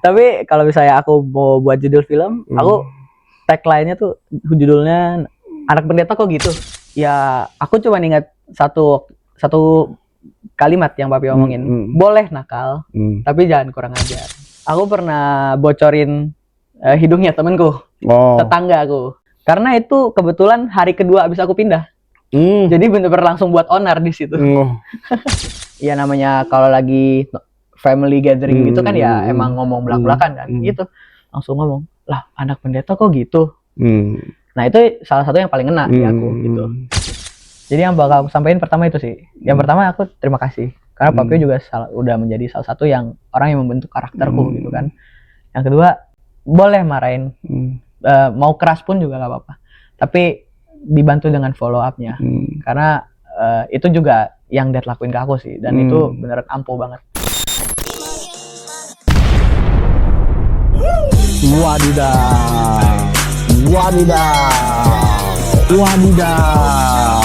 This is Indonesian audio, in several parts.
Tapi kalau misalnya aku mau buat judul film, aku tagline-nya tuh judulnya Anak Pendeta Kok Gitu. Ya, aku cuma ingat satu kalimat yang papi omongin. Boleh nakal, tapi jangan kurang ajar. Aku pernah bocorin hidungnya temenku, tetangga aku. Karena itu kebetulan hari kedua abis aku pindah. Jadi bener-bener langsung buat onar di situ. Ya namanya kalau lagi family gathering gitu kan ya emang ngomong belak-belakan kan. Gitu. Langsung ngomong, "Lah, anak pendeta kok gitu?" Nah, itu salah satu yang paling ngena di aku gitu. Jadi yang bakal aku sampaikan pertama itu sih. Yang pertama aku terima kasih. Karena papi juga udah menjadi salah satu yang orang yang membentuk karakterku gitu kan. Yang kedua, boleh marahin. Mau keras pun juga gak apa-apa. Tapi dibantu dengan follow up-nya. Karena itu juga yang Dad lakuin ke aku sih. Dan itu beneran ampuh banget. Wadidaw. Wadidaw. Wadidaw.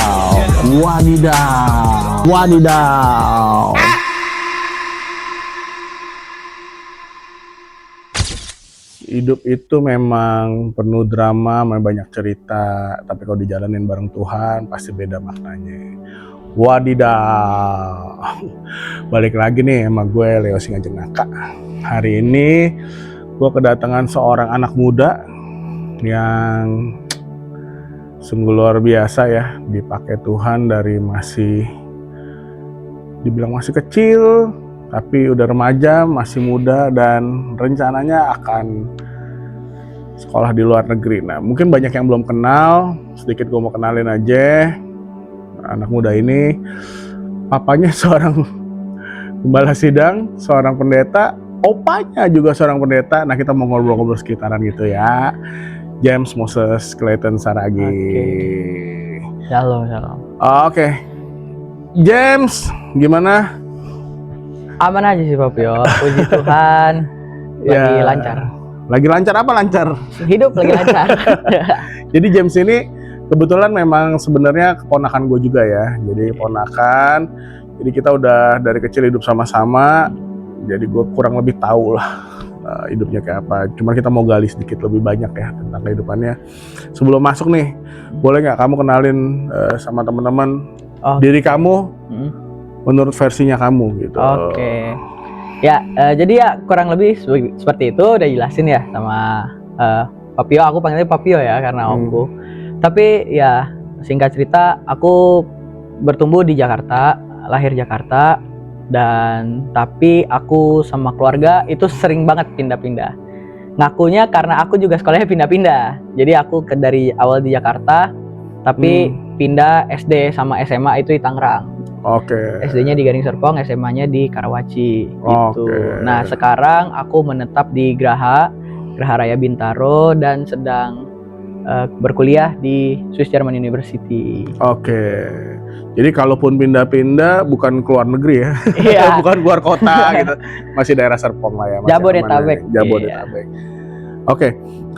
Wadidaw. Wadidaw. Hidup itu memang penuh drama, memang banyak cerita, tapi kalau dijalanin bareng Tuhan pasti beda maknanya. Wadidaw. Balik lagi nih sama gue Leo Singajenaka. Hari ini gue kedatangan seorang anak muda yang sungguh luar biasa ya, dipakai Tuhan dari dibilang masih kecil, tapi udah remaja, masih muda, dan rencananya akan sekolah di luar negeri. Nah, mungkin banyak yang belum kenal, sedikit gue mau kenalin aja. Anak muda ini, papanya seorang gembala sidang, seorang pendeta, opanya juga seorang pendeta. Nah, kita mau ngobrol-ngobrol sekitaran gitu ya. James Moses Clayton Saragi. Shalom. Oke. James, gimana? Aman aja sih Papio, puji Tuhan. Lagi lancar. Lagi lancar apa lancar? Hidup lagi lancar. Jadi James ini kebetulan memang sebenarnya keponakan gue juga ya. Jadi ponakan. Jadi kita udah dari kecil hidup sama-sama. Jadi gue kurang lebih tahu lah hidupnya kayak apa. Cuma kita mau gali sedikit lebih banyak ya tentang kehidupannya. Sebelum masuk nih, boleh nggak kamu kenalin sama teman-teman diri kamu menurut versinya kamu gitu? Oke. Ya, jadi ya kurang lebih seperti itu udah jelasin ya sama Papio. Aku panggilnya Papio ya karena omku. Tapi ya singkat cerita, aku bertumbuh di Jakarta, lahir Jakarta, dan tapi aku sama keluarga itu sering banget pindah-pindah. Ngakunya karena aku juga sekolahnya pindah-pindah. Jadi aku dari awal di Jakarta, tapi pindah SD sama SMA itu di Tangerang. SD-nya di Gading Serpong, SMA-nya di Karawaci gitu. Nah, sekarang aku menetap di Graha Raya Bintaro dan sedang berkuliah di Swiss German University. Jadi kalaupun pindah-pindah bukan keluar negeri ya. Bukan keluar kota gitu. Masih daerah Serpong lah ya, Jabodetabek. Jabodetabek.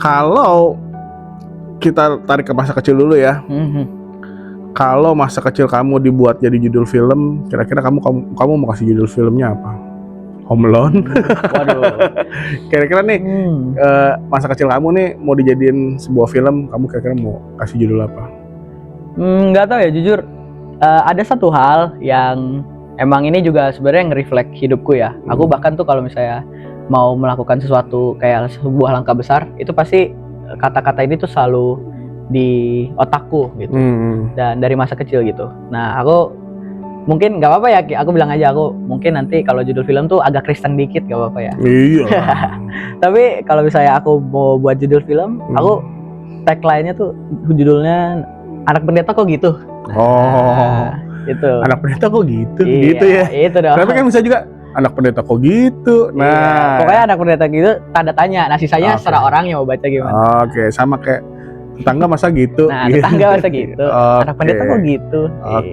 Kalau kita tarik ke masa kecil dulu ya. Kalau masa kecil kamu dibuat jadi judul film, kira-kira kamu mau kasih judul filmnya apa? Home Alone? Waduh. Kira-kira nih masa kecil kamu nih mau dijadiin sebuah film, kamu kira-kira mau kasih judul apa? Nggak tahu ya, jujur. Ada satu hal yang emang ini juga sebenarnya nge-reflect hidupku ya. Aku bahkan tuh kalau misalnya mau melakukan sesuatu kayak sebuah langkah besar, itu pasti kata-kata ini tuh selalu di otakku gitu. Dan dari masa kecil gitu. Nah, aku mungkin nggak apa-apa ya, aku bilang aja aku mungkin nanti kalau judul film tuh agak Kristen dikit, nggak apa-apa ya. Iya. Tapi kalau misalnya aku mau buat judul film, aku tagline-nya tuh judulnya Anak Pendeta Kok Gitu. Itu. Anak pendeta kok gitu? Iya, gitu ya. Itu dong. Tapi kan bisa juga anak pendeta kok gitu. Nah, pokoknya anak pendeta gitu tanda tanya. Nah, sisanya serah orangnya mau baca gimana. Sama kayak tetangga masa gitu. Nah, tetangga masa gitu. Anak pendeta kok gitu.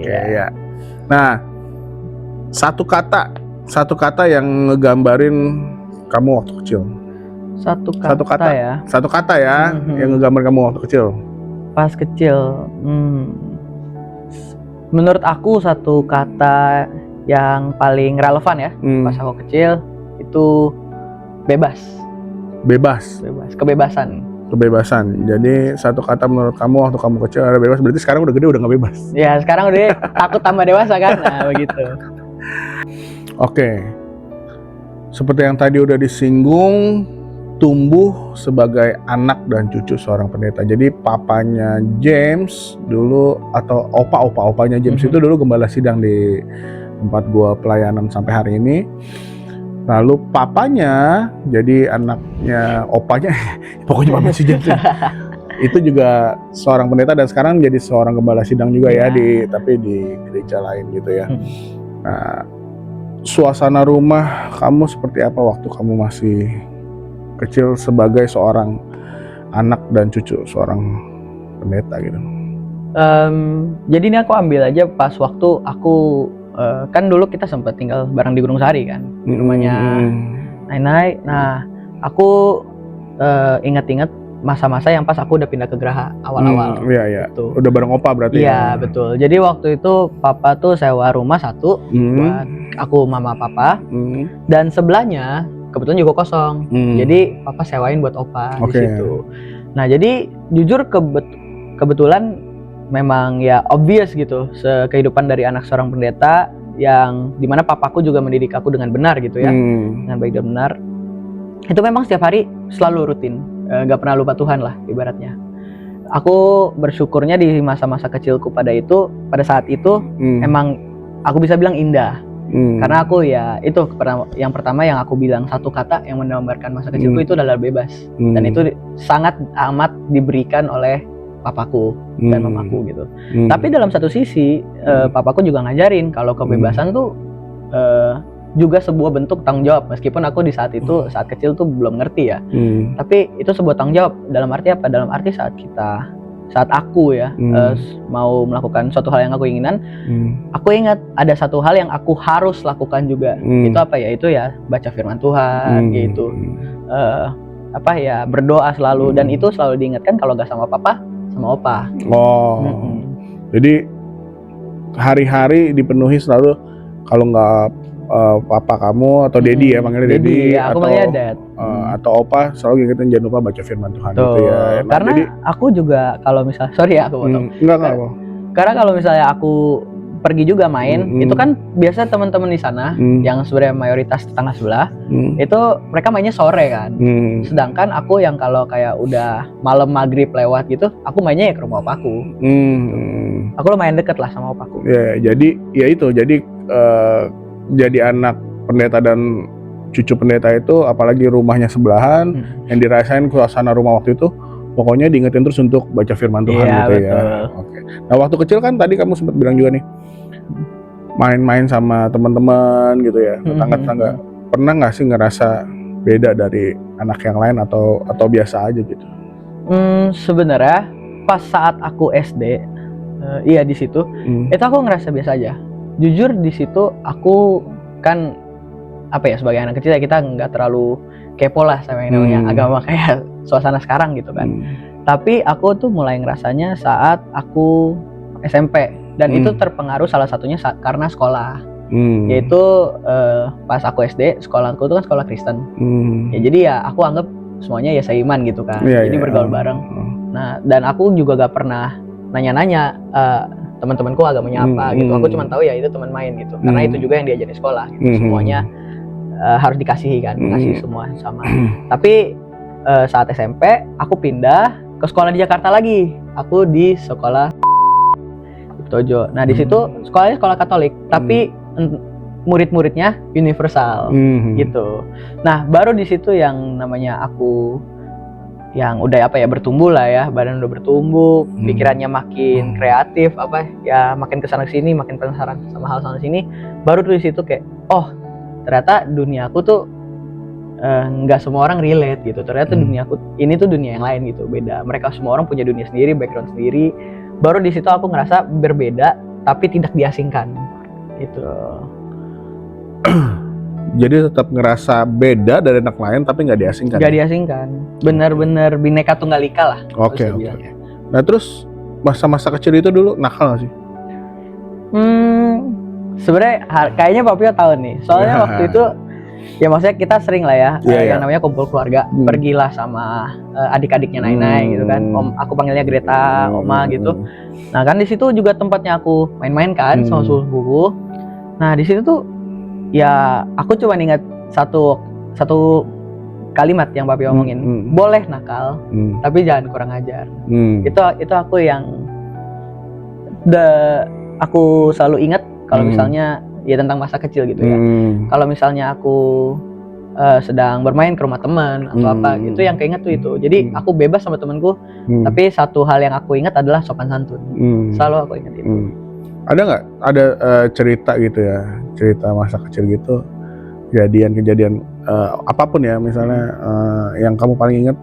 Ya. Nah, satu kata yang ngegambarin kamu waktu kecil. Satu kata ya. Yang ngegambar kamu waktu kecil. Pas kecil. Menurut aku satu kata yang paling relevan ya pas aku kecil itu bebas. Bebas. Kebebasan. Jadi satu kata menurut kamu waktu kamu kecil ada bebas, berarti sekarang udah gede udah nggak bebas. Ya sekarang udah takut tambah dewasa kan, nah begitu. Oke. Seperti yang tadi udah disinggung, tumbuh sebagai anak dan cucu seorang pendeta. Jadi papanya James dulu, atau opanya James itu dulu gembala sidang di tempat gua pelayanan sampai hari ini. Lalu papanya jadi anaknya opanya, pokoknya papanya si James itu juga seorang pendeta dan sekarang jadi seorang gembala sidang juga ya, tapi di gereja lain gitu ya. Nah, suasana rumah kamu seperti apa waktu kamu masih kecil sebagai seorang anak dan cucu seorang pendeta gitu? Jadi ini aku ambil aja pas waktu aku kan dulu kita sempat tinggal bareng di Gunung Sari kan, di rumahnya Nainai. Nah, aku ingat-ingat masa-masa yang pas aku udah pindah ke Geraha awal-awal. Iya. Gitu. Udah bareng opa berarti ya? Iya, betul. Jadi waktu itu papa tuh sewa rumah satu buat aku, mama, papa. Dan sebelahnya kebetulan juga kosong. Jadi papa sewain buat opa di situ. Nah, jadi jujur kebetulan memang ya obvious gitu kehidupan dari anak seorang pendeta yang dimana papaku juga mendidik aku dengan benar gitu ya, dengan baik dan benar. Itu memang setiap hari selalu rutin, gak pernah lupa Tuhan lah ibaratnya. Aku bersyukurnya di masa-masa kecilku pada saat itu emang aku bisa bilang indah. Karena aku ya itu yang pertama yang aku bilang satu kata yang menggambarkan masa kecilku itu adalah bebas. Dan itu sangat amat diberikan oleh papaku dan mamaku gitu. Tapi dalam satu sisi papaku juga ngajarin kalau kebebasan tuh juga sebuah bentuk tanggung jawab, meskipun aku di saat itu saat kecil tuh belum ngerti ya. Tapi itu sebuah tanggung jawab. Dalam arti apa? Dalam arti saat aku ya mau melakukan suatu hal yang aku inginan, aku ingat ada satu hal yang aku harus lakukan juga. Itu apa ya? Itu ya baca firman Tuhan gitu. Berdoa selalu, dan itu selalu diingatkan kalau gak sama papa, sama opa. Jadi hari-hari dipenuhi selalu, kalau nggak papa kamu atau daddy ya, panggilnya daddy, ya, aku panggilnya dad. Atau opa selalu ingetin jangan lupa baca firman Tuhan gitu ya. Nah, karena jadi, aku juga kalau misalnya sorry ya aku potong. Enggak. Karena kalau misalnya aku pergi juga main, itu kan biasa teman-teman di sana yang sebenarnya mayoritas tetangga sebelah, itu mereka mainnya sore kan. Sedangkan aku yang kalau kayak udah malam maghrib lewat gitu, aku mainnya ya ke rumah opaku. Aku lumayan deket lah sama opaku. Ya, jadi ya itu, jadi anak pendeta dan cucu pendeta itu, apalagi rumahnya sebelahan, yang dirasain suasana rumah waktu itu, pokoknya diingetin terus untuk baca firman Tuhan gitu betul. ya. Oke. Nah, waktu kecil kan tadi kamu sempat bilang juga nih, main-main sama teman-teman gitu ya, tetangga-tetangga. Pernah nggak sih ngerasa beda dari anak yang lain atau biasa aja gitu? Sebenarnya pas saat aku SD, di situ, itu aku ngerasa biasa aja. Jujur di situ aku kan sebagai anak kecil ya, kita nggak terlalu kepo lah sama yang namanya agama kayak suasana sekarang gitu kan. Tapi aku tuh mulai ngerasanya saat aku SMP, dan itu terpengaruh salah satunya karena sekolah. Yaitu pas aku SD, sekolahku itu kan sekolah Kristen. Ya jadi ya aku anggap semuanya ya seiman gitu kan. Jadi bergaul bareng. Nah, dan aku juga gak pernah nanya-nanya teman-temanku agamanya apa gitu. Aku cuma tahu ya itu teman main gitu. Karena itu juga yang diajarin di sekolah gitu. Semuanya harus dikasihi kan, kasih semua sama. Tapi saat SMP aku pindah ke sekolah di Jakarta lagi. Aku di sekolah di Tojo. Nah, di situ sekolahnya sekolah Katolik, tapi murid-muridnya universal gitu. Nah, baru di situ yang namanya aku yang udah bertumbuh lah ya, badan udah bertumbuh, pikirannya makin kreatif, makin kesana kesini, makin penasaran sama hal sana sini. Baru tuh di situ kayak, oh ternyata dunia aku tuh nggak semua orang relate gitu. Ternyata dunia aku ini tuh dunia yang lain gitu, beda. Mereka semua orang punya dunia sendiri, background sendiri. Baru di situ aku ngerasa berbeda, tapi tidak diasingkan gitu. Jadi tetap ngerasa beda dari anak lain tapi nggak diasingkan. Nggak diasingkan, benar-benar bineka tunggal ika lah. Oke. Nah, terus masa-masa kecil itu dulu nakal nggak sih? Sebenarnya kayaknya Papio tahu nih. Soalnya waktu itu Ya maksudnya kita sering lah ya, Iya. yang namanya kumpul keluarga, pergilah sama adik-adiknya Nainai gitu kan. Aku panggilnya Greta, Oma gitu. Nah kan di situ juga tempatnya aku main-main kan sama sepupuku. Nah di situ tuh ya aku cuma ingat satu kalimat yang papi omongin, boleh nakal, tapi jangan kurang ajar. Itu aku yang aku selalu ingat kalau misalnya ya tentang masa kecil gitu ya. Kalau misalnya aku sedang bermain ke rumah teman atau apa gitu, yang keinget tuh itu. Jadi aku bebas sama temanku, tapi satu hal yang aku ingat adalah sopan santun. Selalu aku ingat itu. Ada nggak cerita gitu ya, cerita masa kecil gitu, kejadian apapun ya, misalnya yang kamu paling ingat,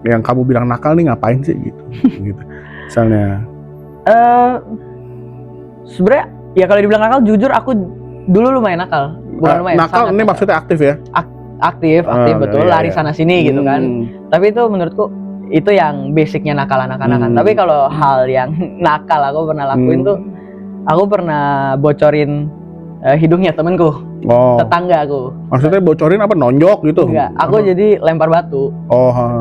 yang kamu bilang nakal nih ngapain sih gitu, gitu. Misalnya. Sebenarnya ya kalau dibilang nakal, jujur aku dulu lumayan nakal. Bukan lumayan. Nakal ini maksudnya aktif ya? Aktif betul, lari sana sini gitu kan. Tapi itu menurutku itu yang basicnya nakal anak-anakan. Tapi kalau hal yang nakal aku pernah lakuin tuh, aku pernah bocorin hidungnya temenku. Tetangga aku. Maksudnya bocorin apa, nonjok gitu? Enggak, aku jadi lempar batu.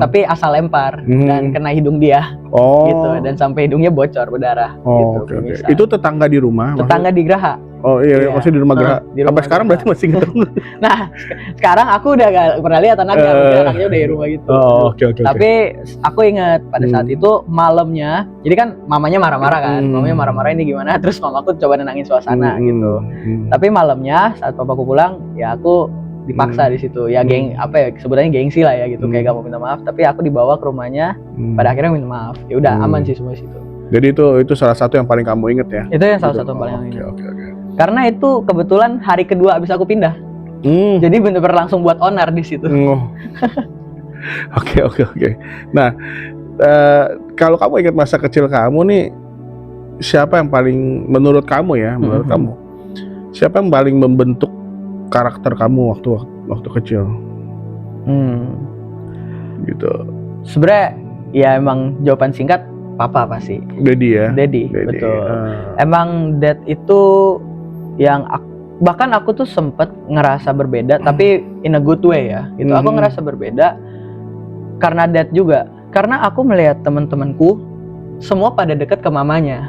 Tapi asal lempar dan kena hidung dia. Gitu, dan sampai hidungnya bocor berdarah gitu. Okay. Itu tetangga di rumah? Tetangga di Geraha. Iya, maksudnya di rumah Geraha. Sampai sekarang berarti masih ketemu. Nah, sekarang aku udah gak pernah lihat anaknya, anaknya udah di rumah gitu. Oke. Tapi aku ingat pada saat itu malamnya, jadi kan mamanya marah-marah kan, mamanya marah-marah ini gimana, terus mamaku coba nenangin suasana gitu. Tapi malamnya saat papaku pulang, ya aku dipaksa di situ. Ya sebutannya gengsi lah ya gitu, kayak gak mau minta maaf, tapi aku dibawa ke rumahnya, pada akhirnya minta maaf. Ya udah aman sih semua di situ. Jadi itu salah satu yang paling kamu inget ya? Itu yang salah satu yang paling inget. Oke. Karena itu kebetulan hari kedua abis aku pindah. Jadi bener-bener langsung buat onar di situ. Oke. Nah, kalau kamu ingat masa kecil kamu nih, siapa yang paling menurut kamu ya, kamu, siapa yang paling membentuk karakter kamu waktu kecil? Gitu. Sebenarnya ya emang jawaban singkat papa pasti. Daddy ya. Daddy. Betul. Emang dad itu yang bahkan aku tuh sempet ngerasa berbeda, tapi in a good way ya. Gitu. Aku ngerasa berbeda karena dad juga. Karena aku melihat teman-temanku semua pada deket ke mamanya,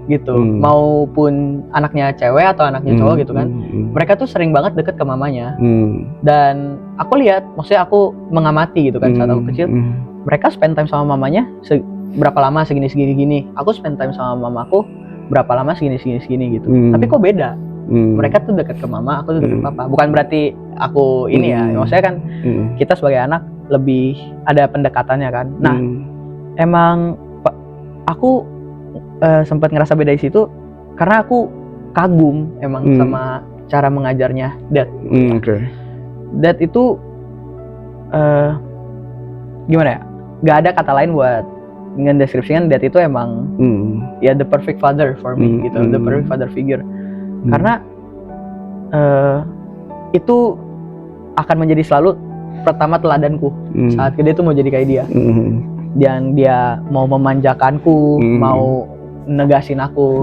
gitu. Maupun anaknya cewek atau anaknya cowok gitu kan. Mereka tuh sering banget deket ke mamanya. Dan aku lihat, maksudnya aku mengamati gitu kan saat aku kecil. Mereka spend time sama mamanya berapa lama segini. Aku spend time sama mamaku berapa lama segini gitu. Tapi kok beda? Mereka tuh dekat ke mama, aku tuh dekat ke papa. Bukan berarti aku ini ya, maksudnya kan kita sebagai anak lebih ada pendekatannya kan. Nah, emang aku sempat ngerasa beda di situ karena aku kagum emang sama cara mengajarnya dad. Dad itu gimana ya? Gak ada kata lain buat ngedeskripsikan dad itu emang ya the perfect father for me gitu, the perfect father figure. Karena itu akan menjadi selalu pertama teladanku saat gede tuh mau jadi kayak dia. Dan dia mau memanjakanku, mau negasin aku,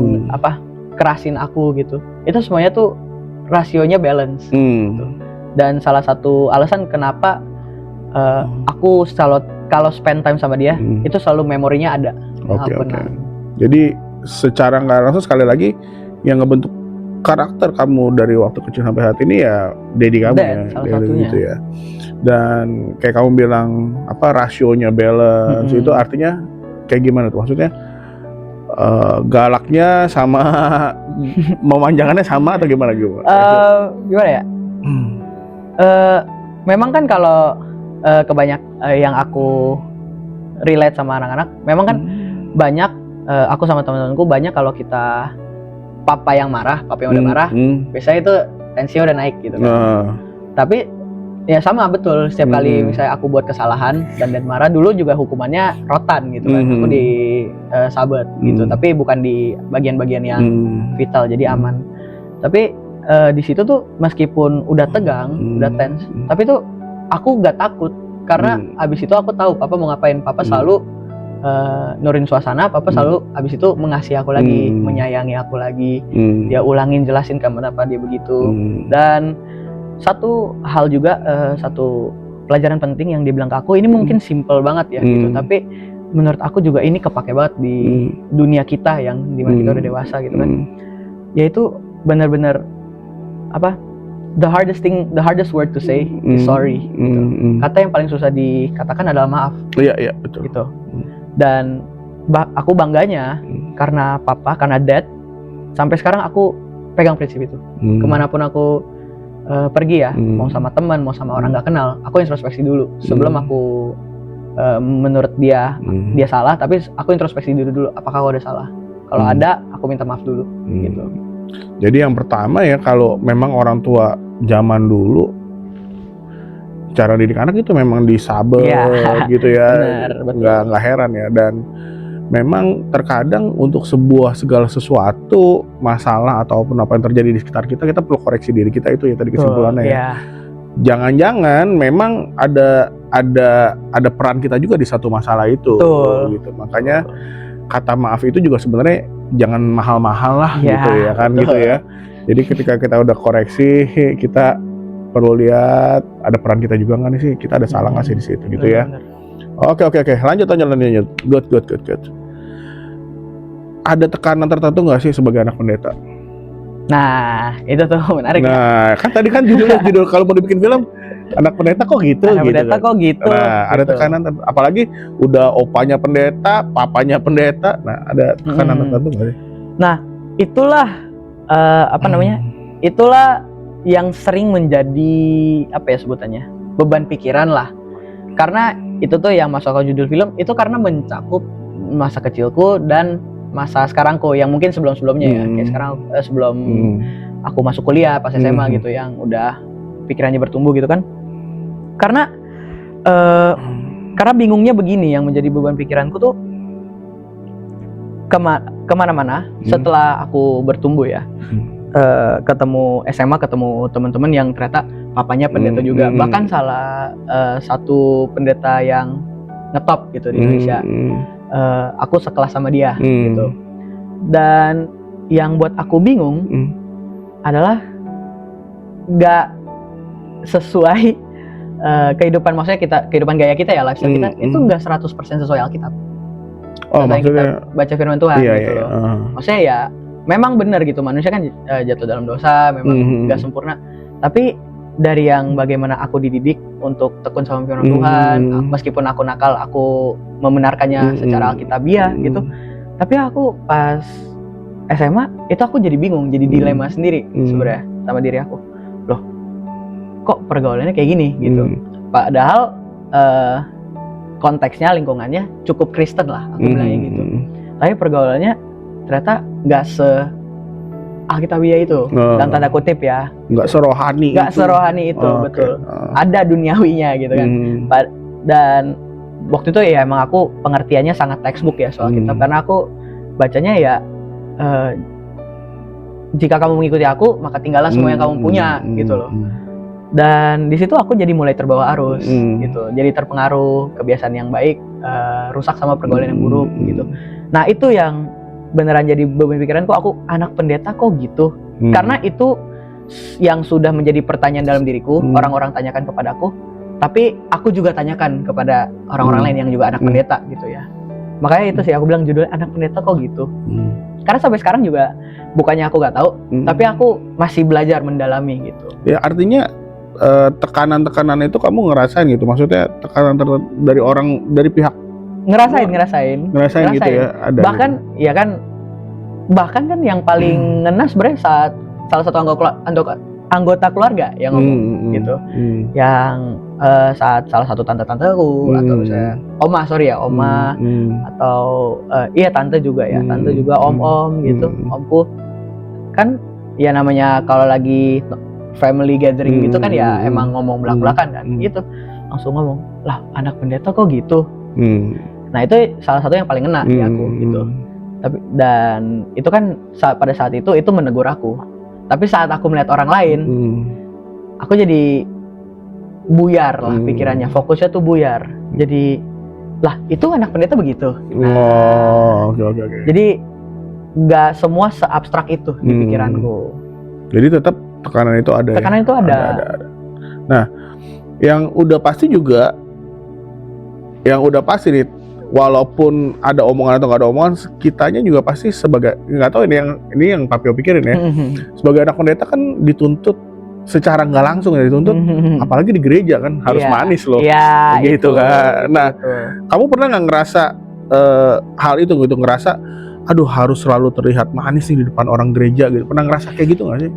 kerasin aku gitu. Itu semuanya tuh rasionya balance gitu. Dan salah satu alasan kenapa aku selalu kalau spend time sama dia, itu selalu memorinya ada. Oke. Jadi secara nggak langsung sekali lagi yang ngebentuk karakter kamu dari waktu kecil sampai saat ini ya daddy kamu ya, salah satunya. Gitu ya. Dan kayak kamu bilang rasionya balance, itu artinya kayak gimana tuh? Maksudnya galaknya sama memanjangannya sama atau gimana? Gimana ya? Memang kan kalau yang aku relate sama anak-anak, memang kan banyak aku sama teman-temanku banyak kalau kita papa yang udah marah, biasanya itu tensinya udah naik gitu kan. Tapi ya sama betul, setiap kali misalnya aku buat kesalahan dan marah, dulu juga hukumannya rotan gitu kan, aku di sabet gitu, tapi bukan di bagian-bagian yang vital, jadi aman. Tapi di situ tuh meskipun udah tegang, udah tense, tapi tuh aku gak takut karena abis itu aku tahu papa mau ngapain. Papa selalu nurin suasana, papa selalu abis itu mengasihi aku lagi, menyayangi aku lagi, dia ulangin jelasin kenapa dia begitu. Dan satu hal juga, satu pelajaran penting yang dia bilang ke aku, ini mungkin simple banget ya gitu, tapi menurut aku juga ini kepake banget di dunia kita yang dimana kita udah dewasa gitu kan. Yaitu benar-benar apa? The hardest word to say is sorry. Gitu. Kata yang paling susah dikatakan adalah maaf. Iya betul. Gitu. Dan aku bangganya karena papa, karena dad, sampai sekarang aku pegang prinsip itu. Kemanapun aku pergi ya, mau sama teman, mau sama orang nggak kenal, aku introspeksi dulu sebelum aku menurut dia salah, tapi aku introspeksi dulu apakah aku ada salah. Kalau ada, aku minta maaf dulu. Gitu. Jadi yang pertama ya, kalau memang orang tua zaman dulu cara didik anak itu memang disabet gitu ya, nggak heran ya. Dan memang terkadang untuk segala sesuatu masalah ataupun apa yang terjadi di sekitar kita perlu koreksi diri kita, itu ya tadi kesimpulannya ya. Jangan-jangan memang ada peran kita juga di satu masalah itu. Gitu. Makanya kata maaf itu juga sebenarnya jangan mahal-mahal lah gitu ya kan. Gitu ya. Jadi ketika kita udah koreksi, kita perlu lihat ada peran kita juga nggak nih sih, kita ada salah nggak sih di situ gitu ya. Oke, lanjut. Good. Ada tekanan tertentu nggak sih sebagai anak pendeta? Nah, itu tuh menarik. Nah, kan tadi kan judul kalau mau dibikin film anak pendeta kok gitu. Anak pendeta kok gitu. Nah, ada tekanan, apalagi udah opanya pendeta, papanya pendeta. Nah, ada tekanan tertentu nggak sih? Nah, itulah itulah yang sering menjadi sebutannya beban pikiran lah. Karena itu tuh yang masuk ke judul film itu karena mencakup masa kecilku dan masa sekarangku yang mungkin sebelumnya ya, kayak sekarang sebelum aku masuk kuliah pas SMA gitu, yang udah pikirannya bertumbuh gitu kan. Karena bingungnya begini, yang menjadi beban pikiranku tuh kemana-mana setelah aku bertumbuh ya. Ketemu SMA, ketemu teman-teman yang ternyata papanya pendeta juga, bahkan salah satu pendeta yang ngetop gitu di Indonesia. Aku sekelas sama dia gitu. Dan yang buat aku bingung adalah nggak sesuai maksudnya kehidupan gaya kita ya, lifestyle kita itu nggak 100% sesuai Alkitab. Maksudnya kita baca firman Tuhan gitu loh. Maksudnya ya memang benar gitu, manusia kan jatuh dalam dosa, memang nggak sempurna. Tapi dari yang bagaimana aku dididik untuk tekun sama firman Tuhan, meskipun aku nakal, aku membenarkannya secara alkitabiah gitu. Tapi aku pas SMA itu aku jadi bingung, jadi dilema sendiri sebenarnya sama diri aku. Loh, kok pergaulannya kayak gini gitu. Padahal konteksnya, lingkungannya cukup Kristen lah, aku bilangnya gitu. Tapi pergaulannya ternyata nggak Alkitabiah itu, dalam tanda kutip ya, nggak serohani itu. Betul. Ada duniawinya gitu kan. Dan waktu itu ya emang aku pengertiannya sangat textbook ya soal Alkitab, karena aku bacanya ya jika kamu mengikuti aku maka tinggallah semua yang kamu punya gitu loh. Dan di situ aku jadi mulai terbawa arus gitu, jadi terpengaruh kebiasaan yang baik rusak sama pergaulan yang buruk gitu. Nah itu yang beneran jadi beban pikiranku, aku anak pendeta kok gitu. Karena itu yang sudah menjadi pertanyaan dalam diriku, orang-orang tanyakan kepadaku, tapi aku juga tanyakan kepada orang-orang lain yang juga anak pendeta gitu ya. Makanya itu sih aku bilang judulnya anak pendeta kok gitu. Karena sampai sekarang juga bukannya aku nggak tahu, tapi aku masih belajar mendalami gitu. Ya artinya tekanan-tekanan itu kamu ngerasain gitu, maksudnya tekanan dari pihak ngerasain gitu ya, ada bahkan gitu. Ya kan, bahkan kan yang paling ngena sebenarnya saat salah satu anggota keluarga yang ngomong gitu, yang saat salah satu tante-tanteku atau misalnya oma atau tante juga ya, tante juga om gitu, omku kan ya, namanya kalau lagi family gathering gitu kan ya emang ngomong belak-belakan kan gitu, langsung ngomong, lah anak pendeta kok gitu. Nah itu salah satu yang paling ngena di aku gitu. Tapi dan itu kan pada saat itu menegur aku. Tapi saat aku melihat orang lain, aku jadi buyar lah pikirannya, fokusnya tuh buyar. Jadi lah itu anak pendeta begitu. Nah, okay. Jadi nggak semua seabstrak itu di pikiranku. Jadi tetap tekanan itu ada. Tekanan itu ada. Nah, yang udah pasti nih, walaupun ada omongan atau nggak ada omongan, kitanya juga pasti sebagai, nggak tahu ini yang Papio pikirin ya, sebagai anak pendeta kan dituntut secara nggak langsung ya, dituntut apalagi di gereja kan harus Iya, manis loh, iya, gitu itu, kan. Nah, itu. kamu pernah nggak ngerasa hal itu gitu, ngerasa aduh harus selalu terlihat manis nih di depan orang gereja gitu, pernah ngerasa kayak gitu nggak sih?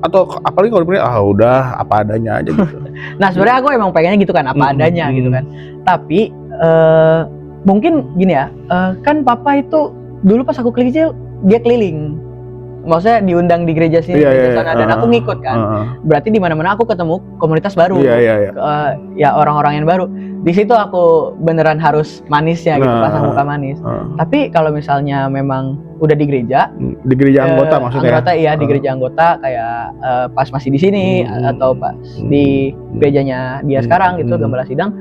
Atau apalagi kalau udah apa adanya aja gitu. Nah sebenarnya aku emang pengennya gitu kan, apa adanya gitu kan. Tapi mungkin gini ya, kan papa itu dulu pas aku kecil dia keliling, maksudnya diundang di gereja sini, gereja sana, dan aku ngikut kan. Berarti di mana-mana aku ketemu komunitas baru, ya orang-orang yang baru. Di situ aku beneran harus manisnya gitu, pasang muka manis. Tapi kalau misalnya memang udah di gereja anggota maksudnya. Anggota iya, di gereja anggota kayak pas masih di sini atau pas di gerejanya dia sekarang gitu, Gembala Sidang,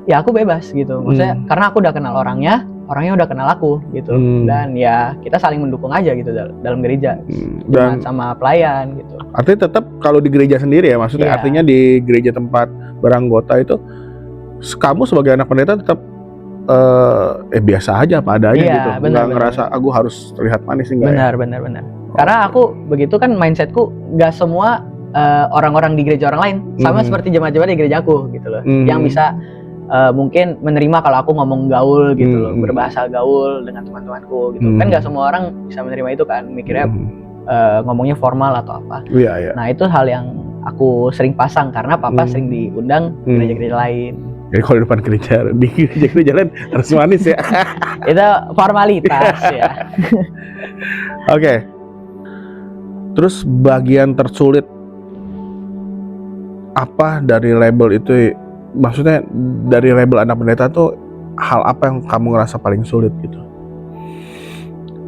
ya aku bebas gitu. Maksudnya karena aku udah kenal orangnya udah kenal aku gitu. Dan ya kita saling mendukung aja gitu dalam gereja. Dan sama pelayan gitu. Artinya tetap kalau di gereja sendiri ya, maksudnya artinya di gereja tempat beranggota itu kamu sebagai anak pendeta tetap biasa aja apa adanya gitu. Nggak ngerasa aku harus terlihat manis sih, enggak. Benar. Karena aku begitu kan mindsetku, nggak semua orang-orang di gereja orang lain sama seperti jemaat-jemaat di gereja aku gitu loh, yang bisa mungkin menerima kalau aku ngomong gaul gitu loh, berbahasa gaul dengan teman-temanku gitu. Kan nggak semua orang bisa menerima itu kan, mikirnya ngomongnya formal atau apa. Nah itu hal yang aku sering pasang karena papa sering diundang gereja-gereja lain. Jadi kalau di depan di gereja lain harus manis ya. Itu formalitas ya. Oke. Terus bagian tersulit apa dari label itu? Maksudnya dari label anak pendeta tuh hal apa yang kamu ngerasa paling sulit gitu?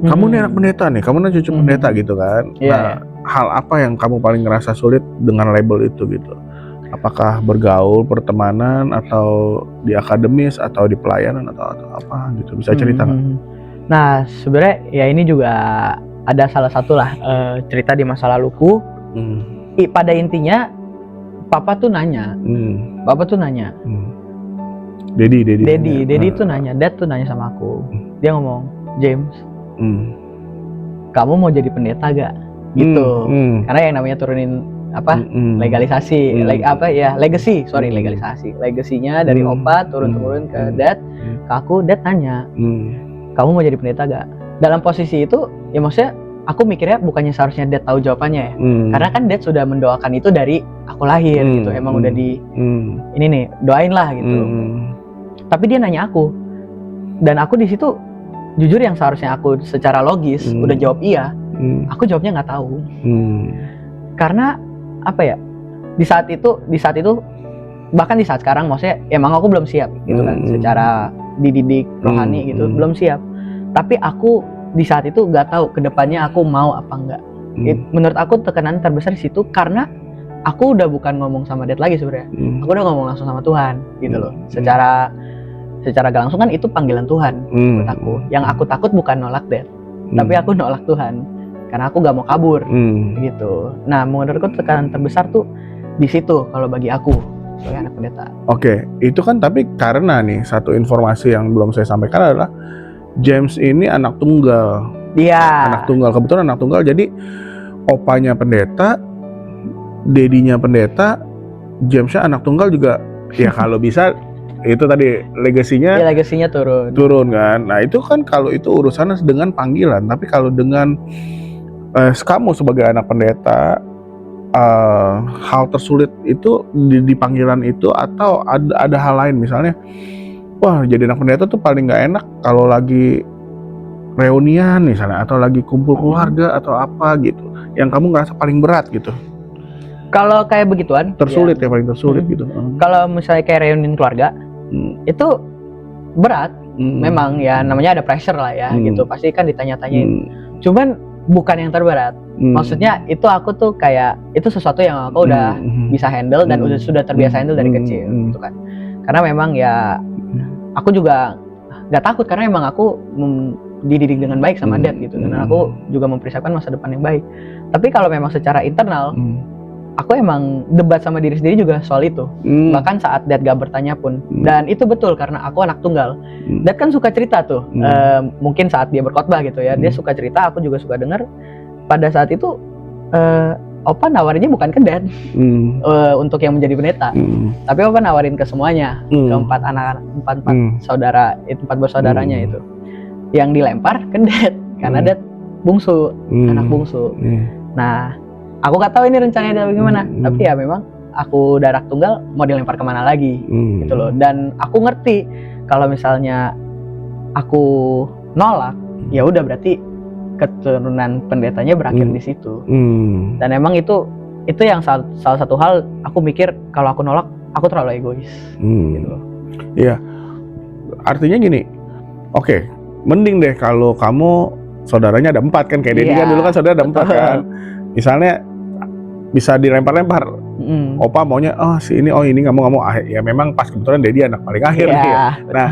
Kamu nih anak pendeta nih, kamu nih cucu pendeta gitu kan. Nah, hal apa yang kamu paling ngerasa sulit dengan label itu gitu? Apakah bergaul, pertemanan, atau di akademis, atau di pelayanan, atau apa gitu? Bisa cerita nggak? Nah sebenarnya ya ini juga ada salah satu lah cerita di masa laluku. Pada intinya papa tuh nanya, Dedi tuh nanya, Dad tuh nanya sama aku. Dia ngomong, James, kamu mau jadi pendeta gak? Gitu. Karena yang namanya turunin legalisasi, legasinya dari opa turun-turun ke Dad, ke aku. Dad nanya, kamu mau jadi pendeta gak? Dalam posisi itu ya maksudnya aku mikirnya bukannya seharusnya Dad tahu jawabannya ya, karena kan Dad sudah mendoakan itu dari aku lahir gitu, emang udah ini nih doain lah gitu. Tapi dia nanya aku, dan aku di situ jujur yang seharusnya aku secara logis udah jawab iya, aku jawabnya nggak tahu. Karena apa ya, di saat itu bahkan di saat sekarang maksudnya emang aku belum siap gitu kan, secara dididik rohani gitu belum siap. Tapi aku di saat itu nggak tahu kedepannya aku mau apa enggak. Menurut aku tekanan terbesar di situ karena aku udah bukan ngomong sama Dad lagi sebenarnya, aku udah ngomong langsung sama Tuhan gitu loh. Secara gak langsung kan itu panggilan Tuhan buat aku. Yang aku takut bukan nolak Dad, tapi aku nolak Tuhan karena aku gak mau kabur gitu. Nah menurutku tekanan terbesar tuh di situ kalau bagi aku sebagai anak pendeta. Oke, itu kan tapi karena nih satu informasi yang belum saya sampaikan adalah James ini anak tunggal. Iya. Anak tunggal, kebetulan anak tunggal. Jadi opanya pendeta, dedinya pendeta, Jamesnya anak tunggal juga. Ya kalau bisa itu tadi legasinya. Ya, legasinya turun kan. Nah itu kan kalau itu urusannya dengan panggilan. Tapi kalau dengan kamu sebagai anak pendeta, hal tersulit itu di panggilan itu atau ada hal lain misalnya? Wah jadi anak pendeta tuh paling nggak enak kalau lagi reunian misalnya, atau lagi kumpul keluarga atau apa gitu, yang kamu ngerasa paling berat gitu. Kalau kayak begituan tersulit ya paling tersulit gitu. Kalau misalnya kayak reunian keluarga itu berat, memang ya namanya ada pressure lah ya gitu, pasti kan ditanya-tanyain. Cuman bukan yang terberat. Maksudnya itu aku tuh kayak itu sesuatu yang aku udah bisa handle dan sudah terbiasa handle dari kecil gitu kan. Karena memang ya aku juga nggak takut karena emang aku dididik dengan baik sama Dad gitu, dan aku juga mempersiapkan masa depan yang baik. Tapi kalau memang secara internal aku emang debat sama diri sendiri juga soal itu. Bahkan saat Dad gak bertanya pun. Dan itu betul karena aku anak tunggal. Dad kan suka cerita tuh. Mungkin saat dia berkhotbah gitu ya, dia suka cerita, aku juga suka denger. Pada saat itu Opa nawarinnya bukan ke Dad untuk yang menjadi pendeta, tapi Opa nawarin ke semuanya, ke empat saudara, itu 4 bersaudaranya itu. Yang dilempar ke Dad karena Dad bungsu, anak bungsu. Nah, aku gak tahu ini rencananya dari gimana, tapi ya memang aku darah tunggal mau dilempar kemana lagi, gitu loh. Dan aku ngerti kalau misalnya aku nolak, ya udah berarti keturunan pendetanya berakhir di situ. Dan emang itu yang salah satu hal aku mikir kalau aku nolak, aku terlalu egois, gitu loh. Iya, artinya gini, oke, mending deh kalau kamu saudaranya ada 4 kan, kayak Dedi kan dulu kan saudara ada 4 kan. Misalnya bisa dilempar-lempar. Opa maunya si ini, ini nggak mau. Ya memang pas kebetulan Dedi anak paling akhir nih ya. Nah,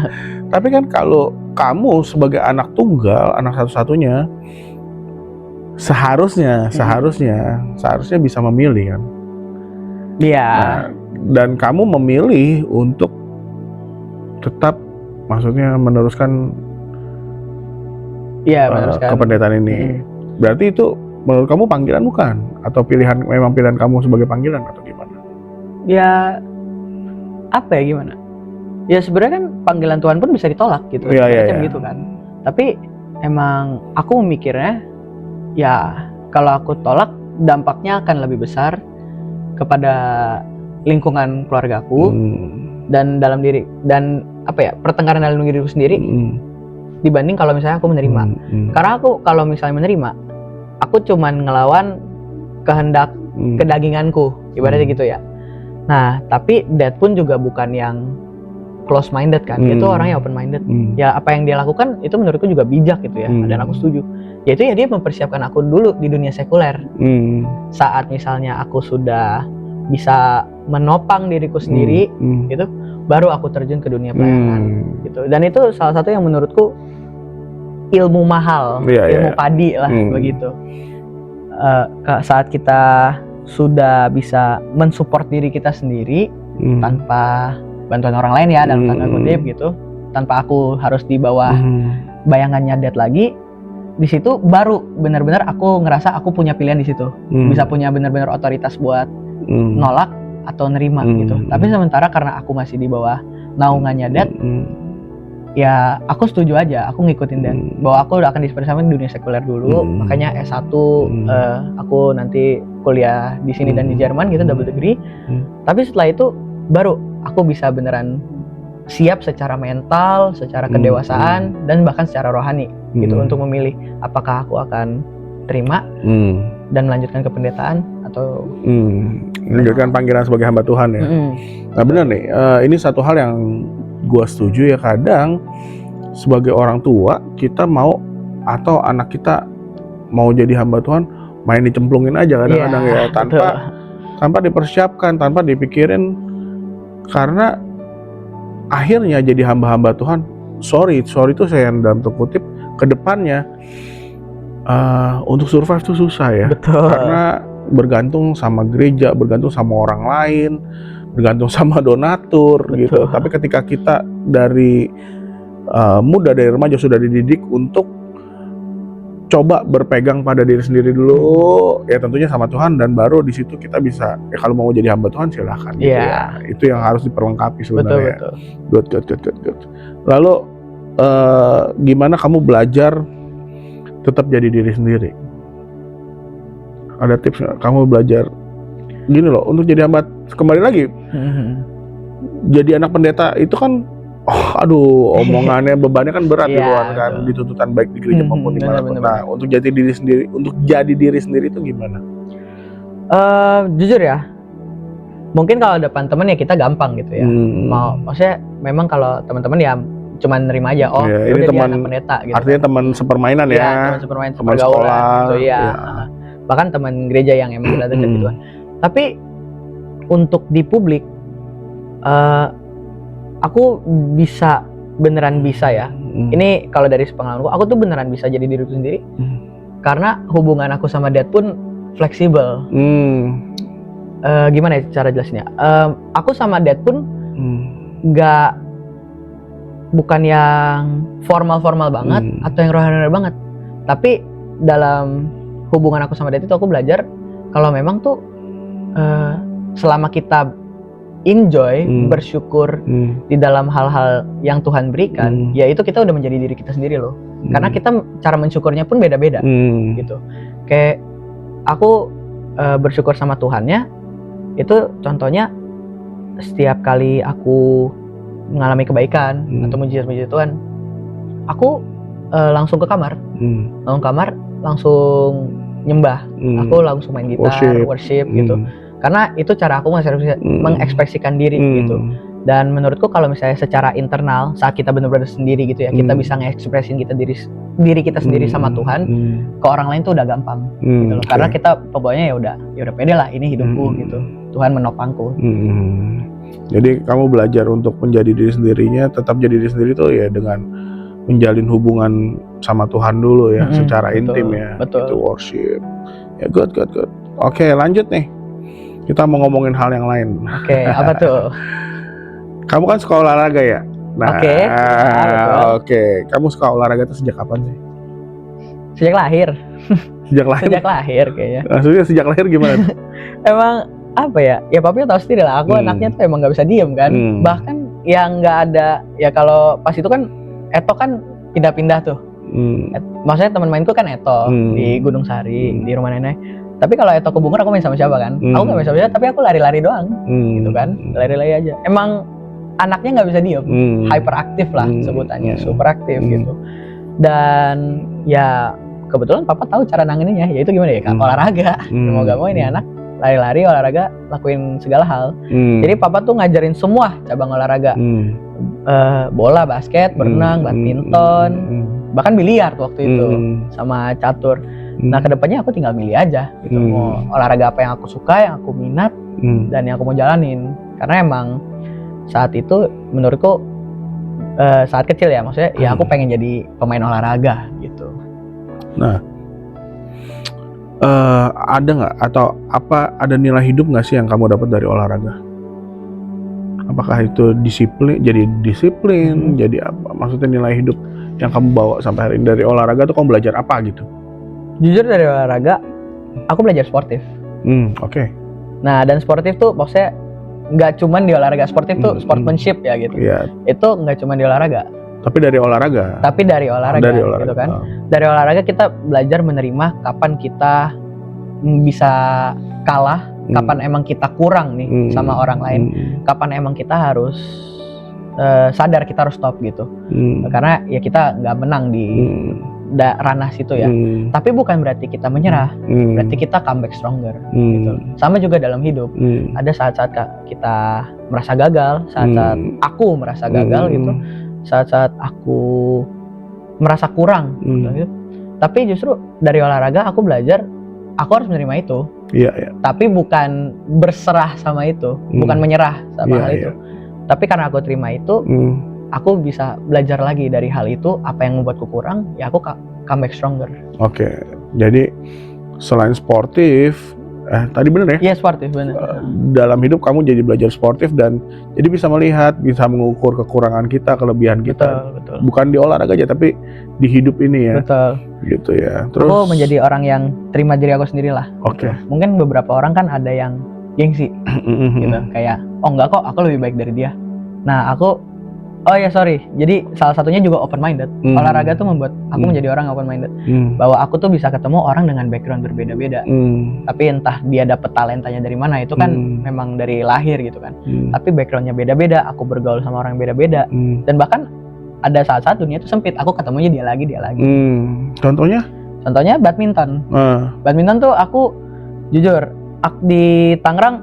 tapi kan kalau kamu sebagai anak tunggal, anak satu-satunya, seharusnya bisa memilih kan. Iya. Nah, dan kamu memilih untuk tetap, maksudnya meneruskan kependetaan ini. Berarti itu menurut kamu panggilan bukan? Atau memang pilihan kamu sebagai panggilan atau gimana? Ya, apa ya gimana? Ya sebenarnya kan panggilan Tuhan pun bisa ditolak gitu. Gitu kan. Tapi emang aku memikirnya, ya kalau aku tolak dampaknya akan lebih besar kepada lingkungan keluargaku dan dalam diri, dan pertengkaran dalam diriku sendiri dibanding kalau misalnya aku menerima. Karena aku kalau misalnya menerima, aku cuman ngelawan kehendak kedaginganku, ibaratnya gitu ya. Nah, tapi Dad pun juga bukan yang close minded kan, itu orangnya open minded. Ya apa yang dia lakukan itu menurutku juga bijak gitu ya, dan aku setuju. Yaitu ya dia mempersiapkan aku dulu di dunia sekuler. Saat misalnya aku sudah bisa menopang diriku sendiri, gitu, baru aku terjun ke dunia pelayanan, gitu. Dan itu salah satu yang menurutku ilmu mahal, ilmu padi lah, begitu. Saat kita sudah bisa mensupport diri kita sendiri tanpa bantuan orang lain ya, dalam tanda kutip gitu, tanpa aku harus di bawah bayangannya Dad lagi, di situ baru benar-benar aku ngerasa aku punya pilihan di situ, bisa punya benar-benar otoritas buat nolak atau nerima gitu. Tapi sementara karena aku masih di bawah naungannya Dad, ya aku setuju aja, aku ngikutin Dad bahwa aku akan dipersiapkan di dunia sekuler dulu. Makanya S1 aku nanti kuliah di sini dan di Jerman gitu, double degree. Tapi setelah itu baru aku bisa beneran siap secara mental, secara kedewasaan, dan bahkan secara rohani gitu untuk memilih apakah aku akan terima dan melanjutkan kependetaan atau melanjutkan panggilan sebagai hamba Tuhan ya. Nah benar nih, ini satu hal yang gua setuju ya, kadang sebagai orang tua kita mau, atau anak kita mau jadi hamba Tuhan, main dicemplungin aja kadang-kadang ya, tanpa dipersiapkan, tanpa dipikirin, karena akhirnya jadi hamba-hamba Tuhan, sorry itu saya dalam kutip, kedepannya untuk survive itu susah ya. Karena bergantung sama gereja, bergantung sama orang lain, bergantung sama donatur gitu. Tapi ketika kita dari muda, dari remaja sudah dididik untuk coba berpegang pada diri sendiri dulu, ya tentunya sama Tuhan, dan baru di situ kita bisa, ya kalau mau jadi hamba Tuhan silahkan gitu ya. Itu yang harus diperlengkapi sebenarnya. Good. Lalu gimana kamu belajar tetap jadi diri sendiri? Ada tips nggak kamu belajar gini loh, untuk jadi hamba, kembali lagi jadi anak pendeta itu kan omongannya, bebannya kan berat di luar kan, di tuntutan baik di gereja maupun di mana pun. Nah, untuk jadi diri sendiri itu gimana? Jujur ya, mungkin kalau depan temen ya kita gampang gitu ya. Maksudnya memang kalau teman-teman ya cuman nerima aja, ini teman anak pendeta gitu. Artinya teman sepermainan ya. Teman sepermainan, sepergaulan gitu ya. Bahkan teman gereja yang emang kita dekat gitu kan. Tapi untuk di publik, aku beneran bisa ya. Ini kalau dari pengalamanku, aku tuh beneran bisa jadi diriku sendiri. Karena hubungan aku sama Dad pun fleksibel. gimana ya cara jelasnya? Aku sama Dad pun nggak, bukan yang formal banget atau yang rohani banget. Tapi dalam hubungan aku sama Dad itu aku belajar kalau memang tuh selama kita enjoy, bersyukur di dalam hal-hal yang Tuhan berikan, ya itu kita udah menjadi diri kita sendiri loh. Karena kita cara mensyukurnya pun beda-beda gitu. Kayak aku bersyukur sama Tuhannya itu contohnya setiap kali aku mengalami kebaikan atau mujizat-mujizat Tuhan, aku langsung ke kamar, langsung nyembah, aku langsung main gitar, worship gitu. Karena itu cara aku mengekspresikan diri gitu. Dan menurutku kalau misalnya secara internal saat kita benar-benar sendiri gitu ya, kita bisa ngekspresin diri kita sendiri sama Tuhan, ke orang lain tuh udah gampang gitu loh. Karena kita pokoknya ya udah pede lah, ini hidupku gitu. Tuhan menopangku. Jadi kamu belajar untuk menjadi diri sendirinya, tetap jadi diri sendiri tuh ya dengan menjalin hubungan sama Tuhan dulu ya, secara intim ya. Itu worship. Ya good. Oke, lanjut nih. Kita mau ngomongin hal yang lain. Oke, apa tuh? Kamu kan suka olahraga ya? Nah, Oke. Kamu suka olahraga itu sejak kapan sih? Sejak lahir. Sejak lahir kayaknya. Maksudnya sejak lahir gimana? Emang apa ya? Ya papi tahu sendiri lah. Aku anaknya tuh emang nggak bisa diem kan. Bahkan yang nggak ada ya, kalau pas itu kan Eto kan pindah-pindah tuh. Maksudnya teman mainku kan Eto di Gunung Sari, di rumah nenek. Tapi kalau Eto ke Bungur aku main sama siapa kan? Aku nggak main sama siapa, tapi aku lari-lari doang, gitu kan? Lari-lari aja. Emang anaknya nggak bisa diem, hyperaktif lah sebutannya, super aktif gitu. Dan ya kebetulan papa tahu cara nanganinnya, yaitu gimana ya, olahraga. Mau gak mau ini anak lari-lari, olahraga, lakuin segala hal. Jadi papa tuh ngajarin semua cabang olahraga, bola, basket, berenang, badminton, bahkan biliar waktu itu, sama catur. Nah kedepannya aku tinggal milih aja gitu, mau olahraga apa yang aku suka, yang aku minat, dan yang aku mau jalanin. Karena emang saat itu menurutku saat kecil ya, maksudnya ya aku pengen jadi pemain olahraga gitu. Nah, ada nggak atau apa, ada nilai hidup nggak sih yang kamu dapat dari olahraga? Apakah itu disiplin, jadi apa? Maksudnya nilai hidup yang kamu bawa sampai hari ini dari olahraga tuh kamu belajar apa gitu? Jujur dari olahraga, aku belajar sportif. Oke. Nah dan sportif tuh maksudnya nggak cuman di olahraga, sportif tuh sportsmanship ya gitu. Itu nggak cuman di olahraga. Tapi dari olahraga. Gitu kan. Dari olahraga kita belajar menerima kapan kita bisa kalah, kapan emang kita kurang nih sama orang lain, kapan emang kita harus sadar kita harus stop gitu. Karena ya kita nggak menang di ranah situ ya. Tapi bukan berarti kita menyerah, berarti kita comeback stronger gitu. Sama juga dalam hidup. Ada saat-saat kita merasa gagal, saat-saat aku merasa gagal gitu, saat-saat aku merasa kurang gitu. Tapi justru dari olahraga aku belajar aku harus menerima itu. Tapi bukan berserah sama itu, bukan menyerah sama hal itu. Tapi karena aku terima itu, aku bisa belajar lagi dari hal itu. Apa yang membuatku kurang, ya aku comeback stronger. Oke, jadi selain sportif, tadi bener ya? Iya sportif bener. Dalam hidup kamu jadi belajar sportif dan jadi bisa melihat, bisa mengukur kekurangan kita, kelebihan kita. Betul. Bukan di olahraga aja, tapi di hidup ini ya. Betul. Gitu ya. Terus aku menjadi orang yang terima diri aku sendiri lah. Oke. Mungkin beberapa orang kan ada yang gengsi, gitu. Kayak, oh enggak kok, aku lebih baik dari dia. Nah aku, jadi salah satunya juga open minded. Olahraga tuh membuat aku menjadi orang open minded. Bahwa aku tuh bisa ketemu orang dengan background berbeda-beda. Tapi entah dia dapet talentanya dari mana, itu kan memang dari lahir gitu kan. Tapi backgroundnya beda-beda, aku bergaul sama orang yang beda-beda. Dan bahkan ada saat-saat dunia itu sempit, aku ketemunya dia lagi. Contohnya? Contohnya badminton. Badminton tuh aku jujur di Tangerang,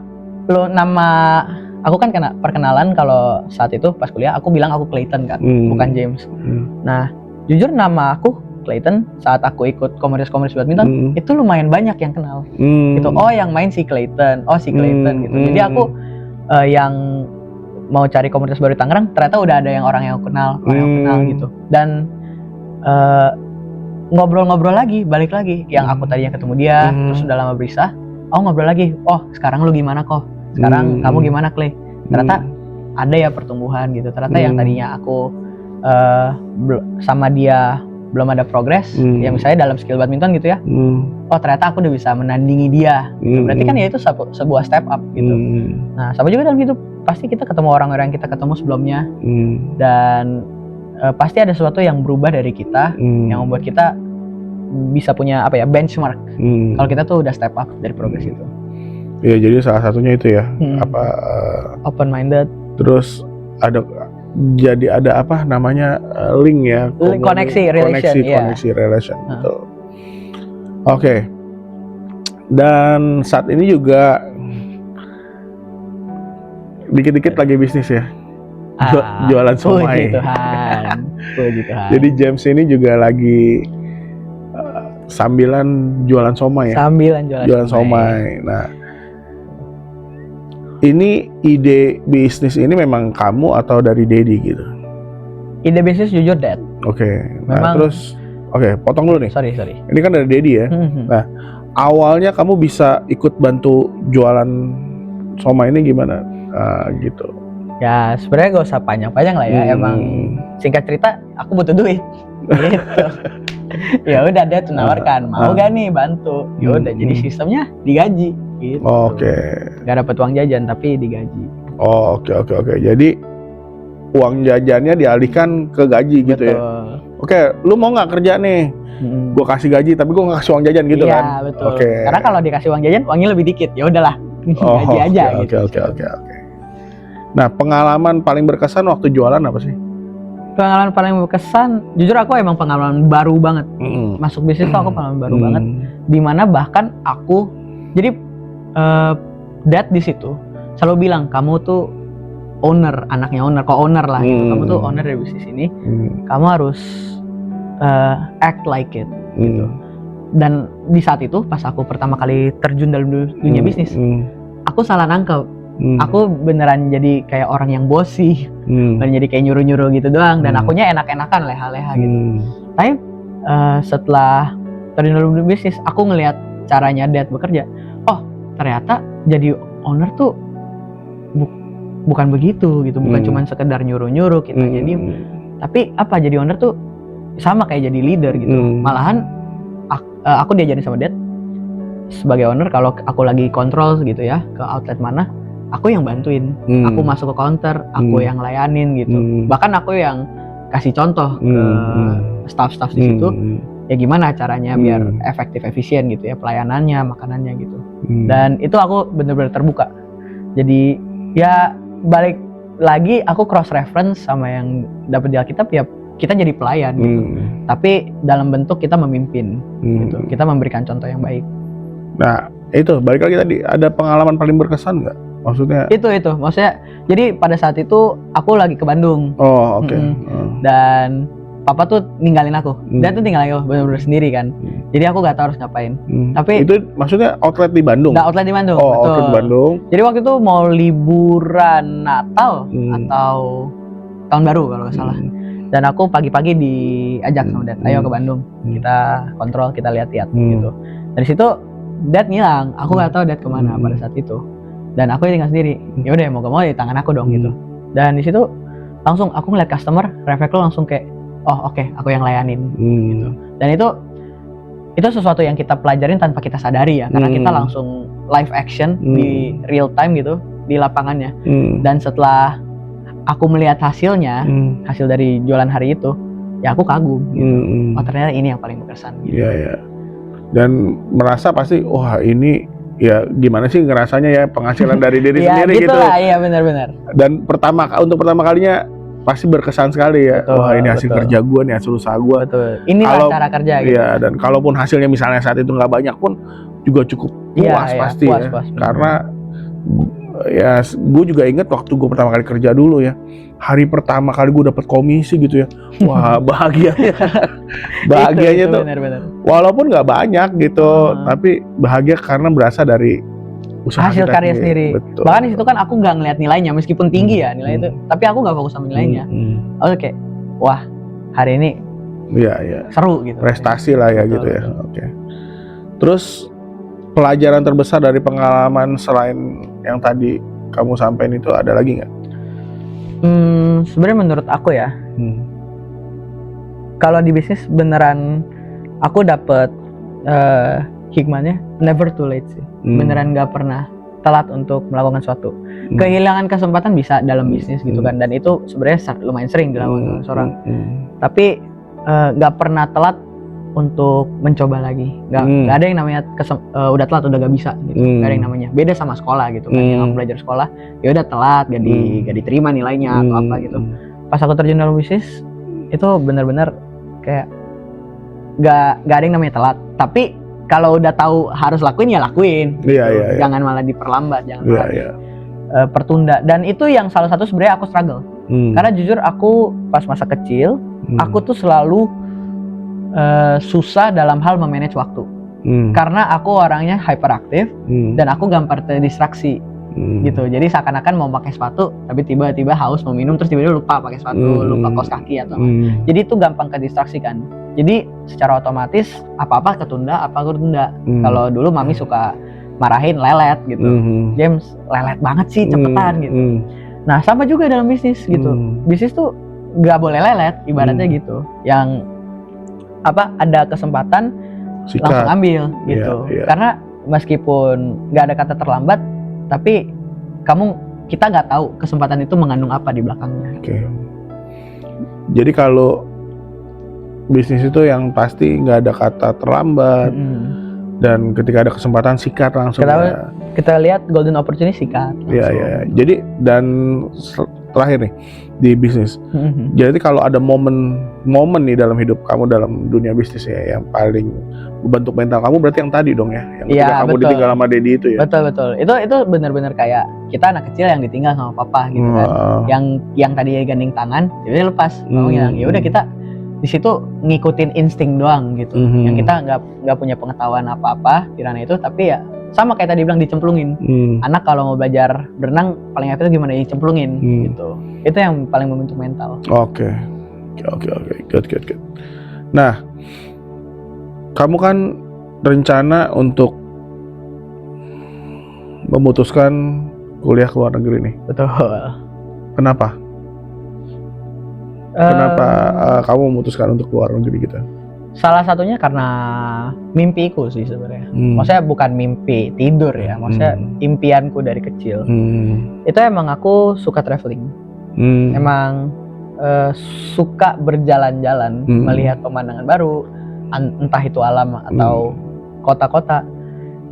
aku kan kena perkenalan kalau saat itu pas kuliah aku bilang aku Clayton kan, bukan James. Nah jujur nama aku Clayton saat aku ikut komunitas badminton itu lumayan banyak yang kenal. Gitu, oh yang main si Clayton, gitu. Jadi aku yang mau cari komunitas baru di Tangerang, ternyata udah ada orang yang aku kenal gitu. Dan ngobrol-ngobrol lagi, balik lagi, yang aku tadinya ketemu dia terus udah lama berpisah, aku ngobrol lagi, oh sekarang lu gimana kok, sekarang kamu gimana Clay, ternyata ada ya pertumbuhan gitu, ternyata yang tadinya aku sama dia belum ada progres, ya misalnya dalam skill badminton gitu ya, oh ternyata aku udah bisa menandingi dia, gitu. Berarti kan ya itu sebuah step up gitu. Nah sama juga dalam hidup, pasti kita ketemu orang-orang yang kita ketemu sebelumnya, dan pasti ada sesuatu yang berubah dari kita, yang membuat kita bisa punya apa ya, benchmark. Kalau kita tuh udah step up dari progres itu. Iya, jadi salah satunya itu ya, open minded. Terus ada apa namanya, link ya, koneksi relation. Betul. Oke. Dan saat ini juga dikit-dikit lagi bisnis ya. Jualan somai. Puji Tuhan. Jadi James ini juga lagi sambilan jualan somai ya. Jualan somai. Nah, ini ide bisnis ini memang kamu atau dari Daddy gitu? Ide bisnis jujur Dad. Oke. Nah, terus potong dulu nih. Sorry. Ini kan dari Daddy ya. Nah, awalnya kamu bisa ikut bantu jualan somai ini gimana? Gitu. Ya sebenarnya gak usah panjang-panjang lah ya. Emang singkat cerita, aku butuh duit. Gitu. Ya udah dia menawarkan, mau gak nih bantu? Ya udah, jadi sistemnya digaji. Gitu. Oke. Gak dapet uang jajan tapi digaji. Oke. Jadi uang jajannya dialihkan ke gaji gitu. Betul. Ya. Oke, lu mau nggak kerja nih? Gue kasih gaji tapi gue nggak kasih uang jajan gitu kan? Iya betul. Oke. Karena kalau dikasih uang jajan uangnya lebih dikit. Ya udahlah, gaji aja gitu. Oke. Nah, pengalaman paling berkesan waktu jualan apa sih? Pengalaman paling berkesan, jujur aku emang pengalaman baru banget. Masuk bisnis tuh aku pengalaman baru banget. Dimana bahkan aku, jadi Dad di situ selalu bilang, kamu tuh owner, anaknya owner, co-owner lah gitu. Kamu tuh owner dari bisnis ini. Kamu harus act like it gitu. Dan di saat itu pas aku pertama kali terjun dalam dunia bisnis, aku salah nangkep. Aku beneran jadi kayak orang yang bossy, dan jadi kayak nyuruh-nyuruh gitu doang, dan akunya enak-enakan, leha-leha gitu. Tapi setelah terjun dalam bisnis, aku ngelihat caranya Dad bekerja. Oh ternyata jadi owner tuh bukan begitu gitu, bukan cuma sekedar nyuruh-nyuruh kita jadi, tapi apa, jadi owner tuh sama kayak jadi leader gitu. Malahan aku diajarin sama Dad sebagai owner, kalau aku lagi kontrol gitu ya ke outlet mana, aku yang bantuin, aku masuk ke counter, aku yang layanin gitu. Bahkan aku yang kasih contoh ke staff-staff di situ, ya gimana caranya biar efektif, efisien gitu ya pelayanannya, makanannya gitu. Dan itu aku bener-bener terbuka. Jadi ya balik lagi, aku cross reference sama yang dapat di Alkitab, ya kita jadi pelayan gitu. Tapi dalam bentuk kita memimpin gitu. Kita memberikan contoh yang baik. Nah, itu balik lagi tadi, ada pengalaman paling berkesan nggak? Maksudnya? Itu maksudnya. Jadi pada saat itu aku lagi ke Bandung. Oh, oke. Dan Papa tuh ninggalin aku. Dia tuh ninggalin aku benar-benar sendiri kan. Jadi aku gak tahu harus ngapain. Tapi itu maksudnya outlet di Bandung? Nggak, outlet di Bandung. Oh, betul. Outlet di Bandung. Jadi waktu itu mau liburan Natal atau Tahun Baru kalau nggak salah. Dan aku pagi-pagi diajak sama Dad, ayo ke Bandung. Kita kontrol, kita lihat-lihat gitu. Dari situ Dad ngilang. Aku nggak tahu Dad kemana pada saat itu. Dan aku tinggal sendiri. Ya udah, mau gak mau di tangan aku dong gitu. Dan di situ langsung aku ngeliat customer, refleks lo langsung kayak, oh oke, aku yang layanin gitu. Dan itu sesuatu yang kita pelajarin tanpa kita sadari ya, karena kita langsung live action di real time gitu di lapangannya. Dan setelah aku melihat hasilnya, hasil dari jualan hari itu, ya aku kagum gitu. Oh ternyata ini yang paling berkesan gitu. Iya. Dan merasa pasti, wah ini ya gimana sih ngerasanya ya, penghasilan dari diri sendiri gitu. Iya benar. Dan untuk pertama kalinya pasti berkesan sekali ya. Betul, wah ini hasil kerja gue nih, hasil usaha gue. Betul. Inilah cara kerja gitu. Iya, dan kalaupun hasilnya misalnya saat itu nggak banyak pun juga cukup puas pasti puas, ya. Karena ya gue juga inget waktu gue pertama kali kerja dulu ya, hari pertama kali gue dapet komisi gitu ya, wah bahagianya tuh bener. Walaupun nggak banyak gitu, tapi bahagia karena berasa dari usaha hasil karya sendiri. Betul. Bahkan di situ kan aku nggak ngeliat nilainya, meskipun tinggi ya nilai itu, tapi aku nggak fokus sama nilainya. Oke, wah hari ini iya seru gitu, prestasi lah ya gitu ya. Oke. Terus pelajaran terbesar dari pengalaman selain yang tadi kamu sampaikan itu ada lagi nggak? Sebenarnya menurut aku ya, kalau di bisnis beneran aku dapet hikmahnya never too late sih. Beneran nggak pernah telat untuk melakukan sesuatu. Kehilangan kesempatan bisa dalam bisnis gitu kan, dan itu sebenarnya lumayan sering dilakukan seorang. Tapi nggak pernah telat untuk mencoba lagi. Nggak ada yang namanya udah telat udah gak bisa gitu. Nggak ada yang namanya. Beda sama sekolah gitu kan. Yang aku belajar sekolah ya udah telat gak diterima nilainya atau apa gitu. Pas aku terjun dalam bisnis itu benar-benar kayak nggak ada yang namanya telat. Tapi kalau udah tahu harus lakuin ya lakuin. Iya. Jangan malah diperlambat, jangan malah pertunda. Dan itu yang salah satu sebenarnya aku struggle. Karena jujur aku pas masa kecil aku tuh selalu susah dalam hal memanage waktu. Karena aku orangnya hyperaktif dan aku gampang terdistraksi gitu. Jadi seakan-akan mau pakai sepatu tapi tiba-tiba haus mau minum terus tiba-tiba lupa pakai sepatu, lupa kaos kaki atau apa. Jadi itu gampang kedistraksi kan. Jadi secara otomatis apa-apa ketunda, Kalau dulu mami suka marahin lelet gitu. James lelet banget sih, cepetan gitu. Nah, sama juga dalam bisnis gitu. Bisnis tuh nggak boleh lelet ibaratnya gitu. Yang ada kesempatan langsung ambil gitu. Karena meskipun nggak ada kata terlambat, tapi kita nggak tahu kesempatan itu mengandung apa di belakangnya. Jadi kalau bisnis itu yang pasti nggak ada kata terlambat, dan ketika ada kesempatan sikat langsung. Kita lihat golden opportunity sikat. Iya. Jadi dan terakhir nih di bisnis. Jadi kalau ada momen nih dalam hidup kamu dalam dunia bisnis ya yang paling membentuk mental kamu berarti yang tadi dong ya, yang ketika kamu ditinggal sama Dedi itu ya. Betul. Itu benar-benar kayak kita anak kecil yang ditinggal sama papa gitu kan. Yang tadi gandeng tangan, jadi lepas, mau ngilang. Ya udah kita di situ ngikutin insting doang gitu. Yang kita nggak punya pengetahuan apa-apa di ranah itu, tapi ya sama kayak tadi bilang dicemplungin. Anak kalau mau belajar berenang paling efektif gimana dicemplungin gitu. Itu yang paling membentuk mental. Oke. Good. Nah, kamu kan rencana untuk memutuskan kuliah ke luar negeri nih. Betul. Kenapa? Kenapa kamu memutuskan untuk keluar negeri gitu? Salah satunya karena mimpiku sih sebenarnya. Maksudnya bukan mimpi tidur ya, maksudnya impianku dari kecil. Itu emang aku suka traveling. Emang suka berjalan-jalan, melihat pemandangan baru, entah itu alam atau kota-kota.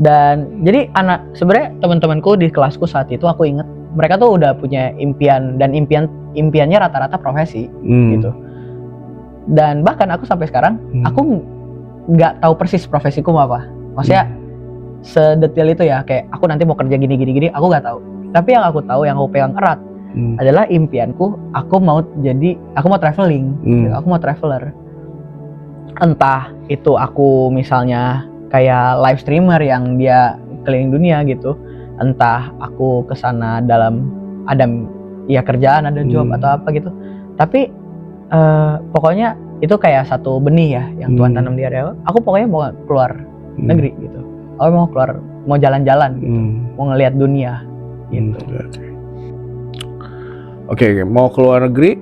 Dan jadi sebenarnya teman-temanku di kelasku saat itu aku inget mereka tuh udah punya impian, dan impiannya rata-rata profesi gitu. Dan bahkan aku sampai sekarang aku nggak tahu persis profesiku mau apa. Maksudnya sedetail itu ya, kayak aku nanti mau kerja gini aku nggak tahu. Tapi yang aku tahu, yang aku pegang erat adalah impianku, aku mau traveling, aku mau traveler. Entah itu aku misalnya kayak live streamer yang dia keliling dunia gitu, entah aku kesana dalam ada kerjaan, ada job atau apa gitu. Tapi pokoknya itu kayak satu benih ya yang Tuhan tanam di area. Aku pokoknya mau keluar negeri gitu. Aku mau keluar, mau jalan-jalan gitu, mau ngelihat dunia gitu. Oke, mau keluar negeri.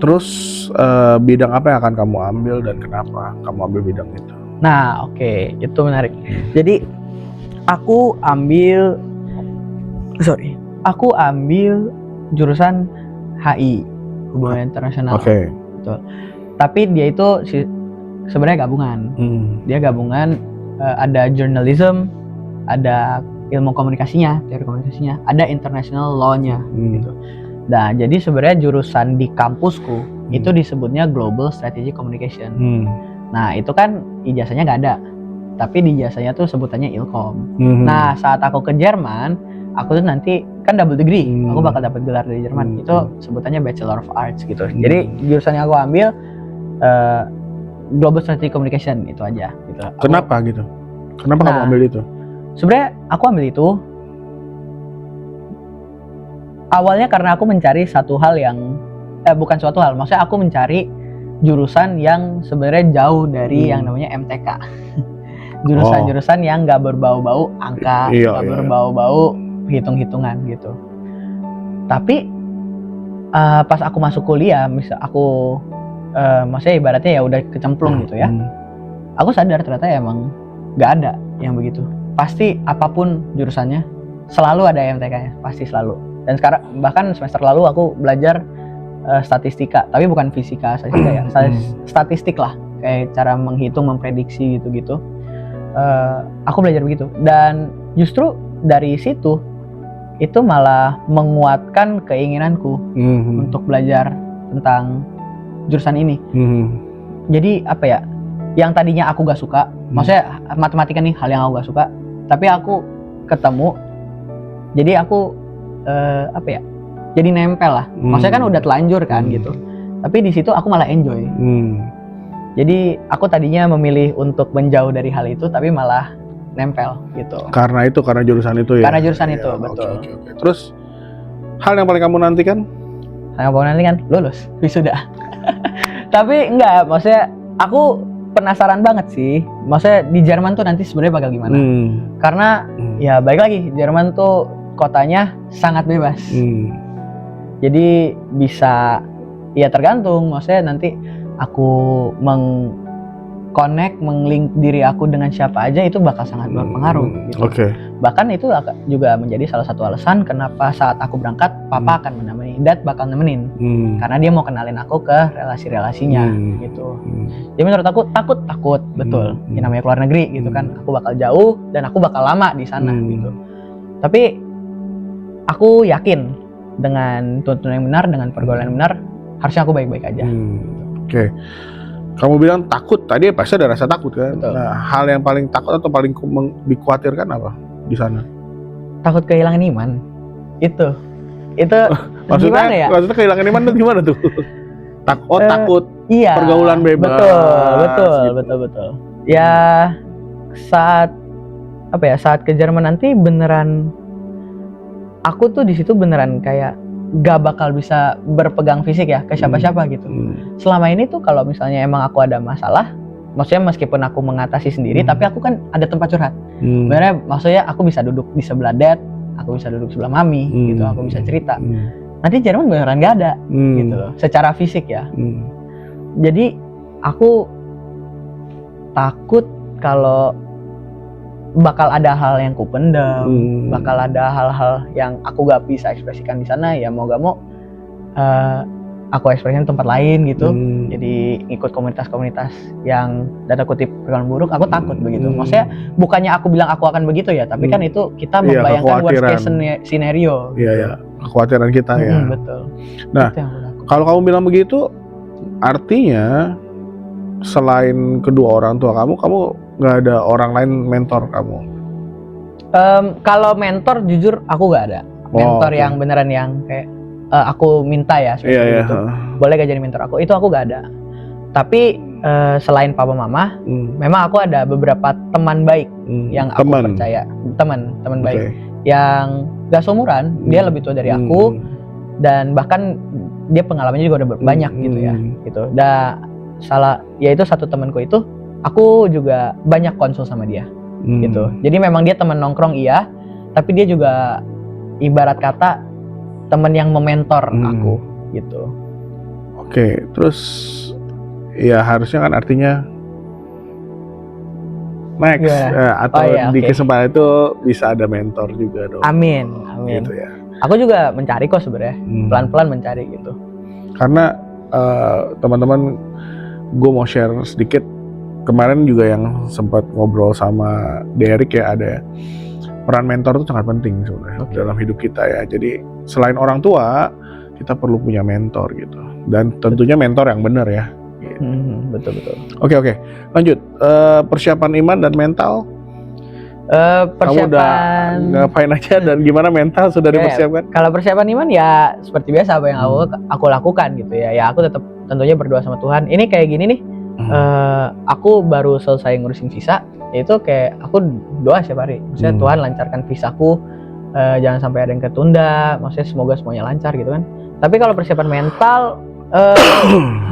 Terus bidang apa yang akan kamu ambil dan kenapa kamu ambil bidang itu? Nah, itu menarik. Jadi aku ambil jurusan HI, Hubungan Internasional. Betul. Tapi dia itu sebenarnya gabungan. Dia gabungan, ada journalism, ada ilmu komunikasinya, teori komunikasinya, ada international law-nya gitu. Nah, jadi sebenarnya jurusan di kampusku itu disebutnya Global Strategic Communication. Nah, itu kan ijazahnya nggak ada, tapi di ijazahnya tuh sebutannya Ilkom. Nah, saat aku ke Jerman, aku tuh nanti kan double degree, aku bakal dapat gelar dari Jerman. Itu sebutannya Bachelor of Arts gitu. Jadi jurusan yang aku ambil Global Strategic Communication itu aja. Gitu. Kenapa gitu? Kenapa kamu ambil itu? Sebenarnya aku ambil itu awalnya karena aku mencari satu hal yang bukan suatu hal, maksudnya aku mencari jurusan yang sebenarnya jauh dari yang namanya MTK. jurusan-jurusan yang nggak berbau-bau angka, Iya, nggak iya. berbau-bau hitung-hitungan gitu. Tapi pas aku masuk kuliah, misal aku maksudnya ibaratnya ya udah kecemplung gitu ya, aku sadar ternyata emang nggak ada yang begitu. Pasti apapun jurusannya selalu ada MTK-nya, pasti selalu. Dan sekarang bahkan semester lalu aku belajar statistika, tapi bukan fisika statistika ya, statistik lah, kayak cara menghitung, memprediksi gitu-gitu. Aku belajar begitu, dan justru dari situ itu malah menguatkan keinginanku untuk belajar tentang jurusan ini. Jadi apa ya, yang tadinya aku gak suka, maksudnya matematika nih hal yang aku gak suka, tapi aku ketemu, jadi aku apa ya, jadi nempel lah. Maksudnya kan udah telanjur kan gitu, tapi di situ aku malah enjoy. Jadi aku tadinya memilih untuk menjauh dari hal itu, tapi malah nempel gitu. Karena jurusan itu ya. Karena jurusan itu, ya, betul. Okay. Terus hal yang paling kamu nantikan? Hal yang paling nanti kan lulus, wisuda. Tapi enggak, maksudnya aku penasaran banget sih. Maksudnya di Jerman tuh nanti sebenarnya bakal gimana? Karena ya baik lagi, Jerman tuh kotanya sangat bebas. Jadi bisa, ya tergantung. Maksudnya nanti aku menglink diri aku dengan siapa aja, itu bakal sangat berpengaruh gitu. Bahkan itu juga menjadi salah satu alasan kenapa saat aku berangkat papa akan menemani, dad bakal nemenin, karena dia mau kenalin aku ke relasi-relasinya gitu. Jadi menurut aku takut betul, yang namanya keluar negeri gitu kan, aku bakal jauh dan aku bakal lama di sana gitu. Tapi aku yakin dengan tuntunan yang benar, dengan pergaulan yang benar, harusnya aku baik-baik aja. Oke. Kamu bilang takut, tadi pasti ada rasa takut kan? Betul. Nah, hal yang paling takut atau paling dikhawatirkan apa di sana? Takut kehilangan iman. Itu Maksudnya, gimana ya? Maksudnya kehilangan iman itu gimana tuh? Takut iya, pergaulan bebas. Betul. Ya saat ke Jerman nanti beneran, aku tuh di situ beneran kayak gak bakal bisa berpegang fisik ya ke siapa-siapa gitu. Selama ini tuh kalau misalnya emang aku ada masalah, maksudnya meskipun aku mengatasi sendiri, tapi aku kan ada tempat curhat. Sebenarnya maksudnya aku bisa duduk di sebelah dad, aku bisa duduk sebelah mami gitu, aku bisa cerita. Nanti Jerman beneran gak ada gitu loh, secara fisik ya. Jadi aku takut kalau bakal ada hal yang kupendam, bakal ada hal-hal yang aku gak bisa ekspresikan di sana, ya mau gak mau aku ekspresikan di tempat lain gitu. Jadi ikut komunitas-komunitas yang data kutip pergaulan buruk, aku takut begitu. Maksudnya bukannya aku bilang aku akan begitu ya, tapi kan itu kita membayangkan worst case scenario. Iya, kekhawatiran kita ya. Betul. Nah, kalau kamu bilang begitu, artinya selain kedua orang tua kamu nggak ada orang lain mentor kamu? Kalau mentor jujur aku nggak ada. Mentor yang beneran yang kayak aku minta ya seperti itu. Boleh gak jadi mentor aku? Itu aku nggak ada. Tapi selain papa mama, memang aku ada beberapa teman baik yang aku percaya. Teman baik yang gak seumuran, dia lebih tua dari aku, dan bahkan dia pengalamannya juga udah banyak gitu ya. Gitu. Yaitu satu temanku itu, aku juga banyak konsul sama dia gitu. Jadi memang dia teman nongkrong iya, tapi dia juga ibarat kata teman yang mementor aku gitu. Oke, terus ya harusnya kan artinya next di kesempatan itu bisa ada mentor juga dong. Amin. Gitu ya. Aku juga mencari kok sebenarnya, pelan-pelan mencari gitu. Karena teman-teman, gue mau share sedikit. Kemarin juga yang sempat ngobrol sama Derek ya, ada peran mentor itu sangat penting sebenarnya dalam hidup kita ya. Jadi selain orang tua, kita perlu punya mentor gitu. Dan tentunya mentor yang benar ya. Gitu. Betul. Oke. Lanjut. Persiapan iman dan mental. Kamu udah ngapain aja dan gimana mental sudah dipersiapkan? Kalau persiapan iman ya seperti biasa apa yang aku lakukan gitu ya. Ya aku tetap tentunya berdoa sama Tuhan. Ini kayak gini nih. Aku baru selesai ngurusin visa, itu kayak aku doa setiap hari. Maksudnya Tuhan lancarkan visaku, jangan sampai ada yang ketunda. Maksudnya semoga semuanya lancar gitu kan. Tapi kalau persiapan mental,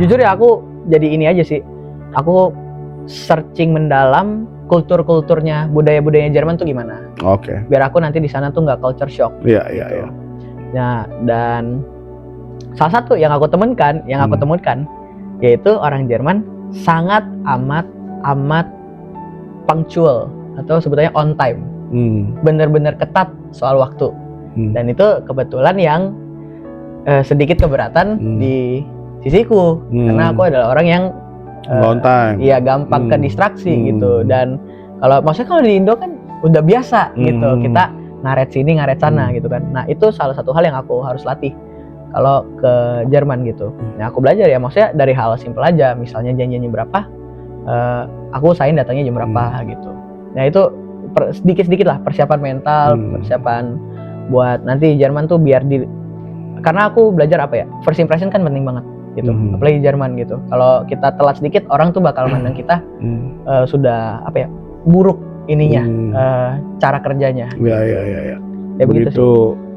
jujur ya aku jadi ini aja sih. Aku searching mendalam kulturnya, budaya-budayanya Jerman tuh gimana. Oke. Biar aku nanti di sana tuh nggak culture shock. Iya. Nah, dan salah satu yang aku temukan yaitu orang Jerman sangat amat punctual atau sebetulnya on time. Bener-bener ketat soal waktu. Dan itu kebetulan yang sedikit keberatan di sisiku karena aku adalah orang yang on time. Iya, gampang ke distraksi gitu. Dan kalau di Indo kan udah biasa gitu, kita ngaret sini ngaret sana gitu kan. Nah, itu salah satu hal yang aku harus latih kalau ke Jerman gitu. Nah, aku belajar ya, maksudnya dari hal simpel aja, misalnya janjiannya berapa, aku usahain datangnya jam berapa gitu. Nah, itu sedikit-sedikit lah persiapan mental, persiapan buat nanti Jerman tuh karena aku belajar apa ya, first impression kan penting banget gitu, apalagi Jerman gitu. Kalau kita telat sedikit, orang tuh bakal mandang kita sudah apa ya, buruk ininya, cara kerjanya. Ya. Ya Begitu begitu sih.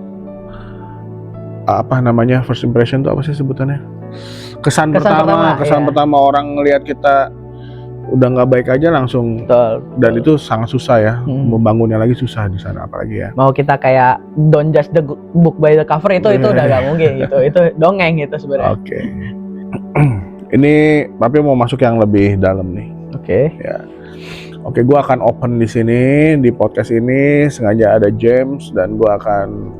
Apa namanya, first impression tuh apa sih sebutannya? Kesan pertama orang ngelihat kita udah nggak baik aja langsung. Betul. Dan itu sangat susah ya, membangunnya lagi susah di sana apalagi ya. Mau kita kayak don't judge the book by the cover itu udah gak mungkin gitu. Itu dongeng gitu sebenarnya. Oke. Ini Papi mau masuk yang lebih dalam nih. Oke. Ya. Oke, gue akan open di sini di podcast ini, sengaja ada James dan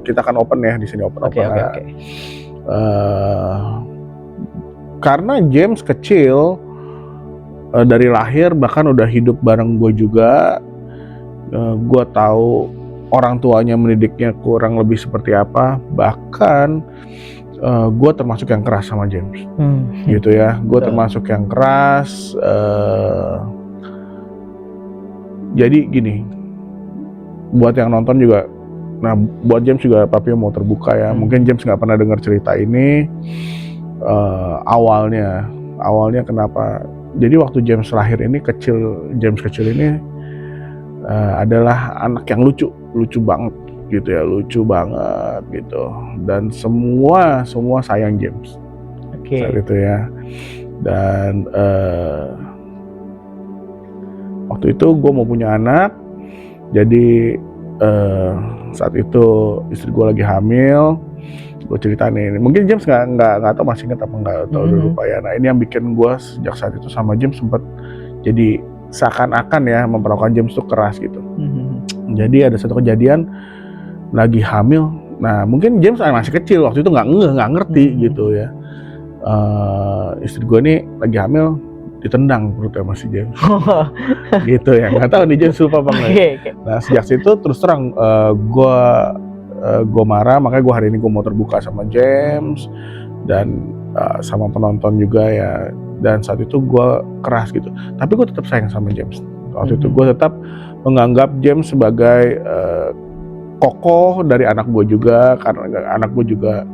kita akan open ya di sini, open. Oke. Karena James kecil dari lahir bahkan udah hidup bareng gue juga, gue tahu orang tuanya mendidiknya kurang lebih seperti apa, bahkan gue termasuk yang keras sama James, gitu ya. Gue termasuk yang keras. Jadi gini, buat yang nonton juga, nah buat James juga Papi mau terbuka ya. Mungkin James nggak pernah dengar cerita ini. Awalnya kenapa? Jadi waktu James lahir ini James kecil ini adalah anak yang lucu banget gitu ya, lucu banget gitu. Dan semua sayang James saat itu ya. Dan waktu itu gue mau punya anak, jadi saat itu istri gue lagi hamil, gue ceritain ini. Mungkin James nggak tahu, masih ingat apa nggak tahu, udah lupa ya. Nah, ini yang bikin gue sejak saat itu sama James sempat jadi seakan-akan ya memperlakukan James tuh keras gitu. Jadi ada satu kejadian lagi hamil. Nah, mungkin James masih kecil waktu itu, nggak ngerti gitu ya. Istri gue nih lagi hamil, ditendang perutnya masih James. Gitu ya, nggak tahu nih James lupa apa enggak. Nah, sejak situ terus terang gue marah, makanya gue hari ini gue mau terbuka sama James dan sama penonton juga ya. Dan saat itu gue keras gitu, tapi gue tetap sayang sama James. Waktu itu gue tetap menganggap James sebagai kokoh dari anak gue juga, karena anak gue juga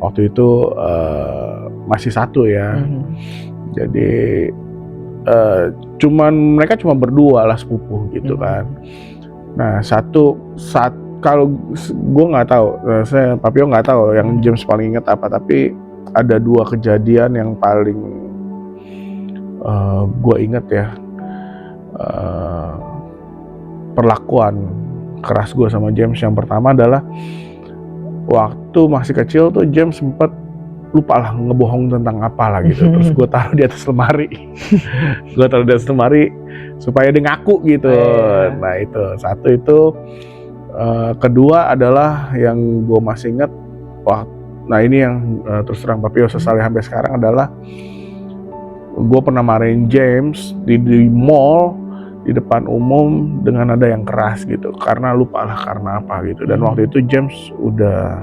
waktu itu masih satu ya. Jadi mereka cuma berdua lah, sepupu gitu kan. Nah, saat kalau gue nggak tahu, Papio nggak tahu yang James paling ingat apa, tapi ada dua kejadian yang paling gue ingat ya, perlakuan keras gue sama James. Yang pertama adalah waktu masih kecil tuh James sempet lupa lah ngebohong tentang apa lah gitu. Terus gue taruh di atas lemari. Supaya dia ngaku gitu. Nah itu satu itu. Kedua adalah yang gue masih ingat, nah ini yang terus terang Papio sesali sampai sekarang adalah gue pernah marahin James di mall di depan umum dengan nada yang keras gitu, karena lupa lah karena apa gitu. Dan waktu itu James udah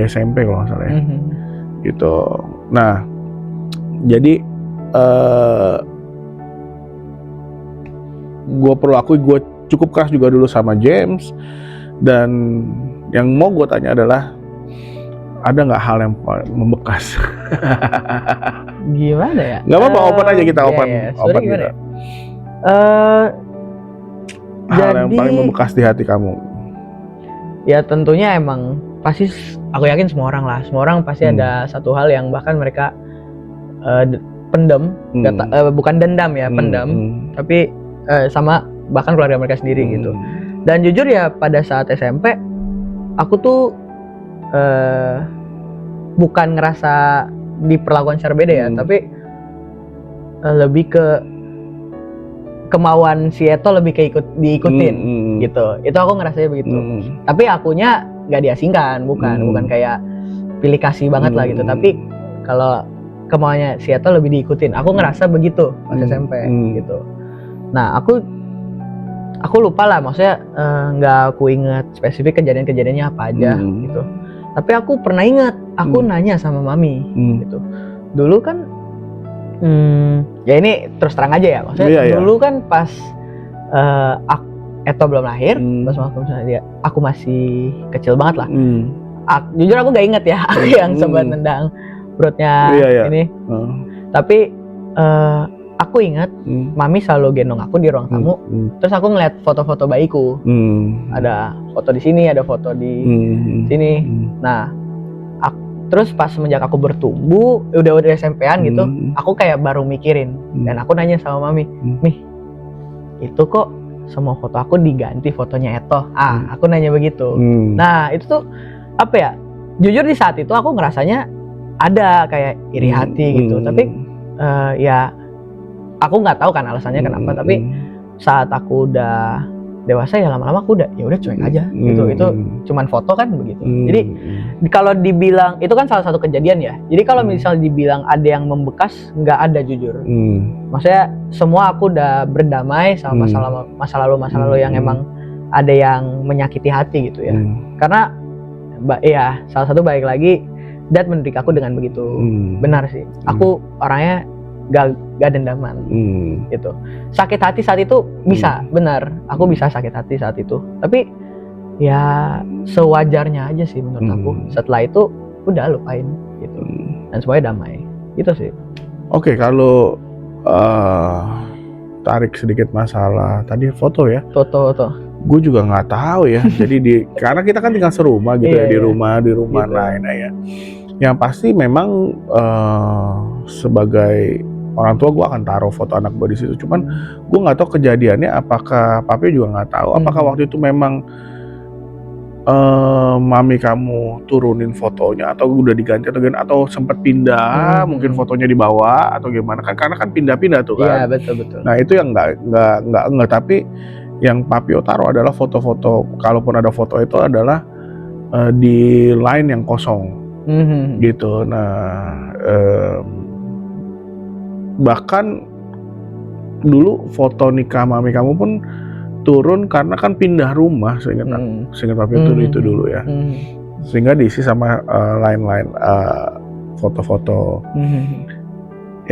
SMP kalau nggak salah ya. Gitu. Nah, jadi gue perlu akui gue cukup keras juga dulu sama James. Dan yang mau gue tanya adalah, ada nggak hal yang membekas? Gimana ya? Nggak apa-apa, open aja kita, open gitu. Hal yang paling membekas di hati kamu? Ya tentunya emang pasti, aku yakin semua orang pasti ada satu hal yang bahkan mereka pendam, bukan dendam ya, pendam, tapi sama bahkan keluarga mereka sendiri gitu. Dan jujur ya pada saat SMP aku tuh bukan ngerasa diperlakukan secara beda ya, tapi lebih ke kemauan si Eto lebih diikutin gitu. Itu aku ngerasanya begitu. Tapi akunya nggak diasingkan, bukan kayak pilih kasih banget lah gitu. Tapi kalau kemauannya si Eto lebih diikutin, aku ngerasa begitu pas SMP gitu. Nah aku lupa lah, maksudnya nggak aku inget spesifik kejadiannya apa aja gitu. Tapi aku pernah ingat, aku nanya sama mami gitu. Dulu kan ya ini terus terang aja ya, maksudnya dulu kan pas Eto belum lahir, pas aku masih kecil banget lah. Jujur aku gak inget ya, aku yang sempat nendang perutnya ini. Tapi aku ingat mami selalu gendong aku di ruang tamu. Terus aku ngeliat foto-foto bayiku. Ada foto di sini, ada foto di sini. Nah, terus pas semenjak aku bertumbuh, udah SMP-an gitu, aku kayak baru mikirin. Dan aku nanya sama mami, "Mih, itu kok semua foto aku diganti fotonya Eto?" Aku nanya begitu. Nah, itu tuh apa ya? Jujur di saat itu aku ngerasanya ada kayak iri hati gitu. Tapi ya aku nggak tahu kan alasannya kenapa. Tapi saat aku udah dewasa ya lama-lama aku udah cuek aja gitu. Itu cuman foto kan begitu. Jadi kalau dibilang itu kan salah satu kejadian ya. Jadi kalau misalnya dibilang ada yang membekas, nggak ada jujur. Maksudnya semua aku udah berdamai sama masa lalu yang emang ada yang menyakiti hati gitu ya. Karena ya salah satu balik lagi Dad mendidik aku dengan begitu. Benar sih. Aku orangnya gak dendaman gitu. Sakit hati saat itu bisa, benar. Aku bisa sakit hati saat itu. Tapi ya sewajarnya aja sih menurut aku. Setelah itu udah lupain gitu. Dan semuanya damai. Gitu sih. Oke, kalau tarik sedikit masalah tadi foto ya. Foto. Gue juga nggak tahu ya. Jadi karena kita kan tinggal serumah gitu ya, di rumah gitu. Lain ya. Yang pasti memang sebagai orang tua gue akan taruh foto anak gue di situ. Cuman gue nggak tahu kejadiannya, apakah papi juga nggak tahu. Apakah waktu itu memang mami kamu turunin fotonya atau udah diganti atau sempat pindah, mungkin fotonya dibawa atau gimana kan? Karena kan pindah-pindah tuh kan. Iya, betul. Nah itu yang nggak. Tapi yang papi taruh adalah foto-foto. Kalaupun ada foto itu adalah di line yang kosong gitu. Nah bahkan dulu foto nikah mami kamu pun turun karena kan pindah rumah, seingat papi itu dulu ya. Sehingga diisi sama line-line foto-foto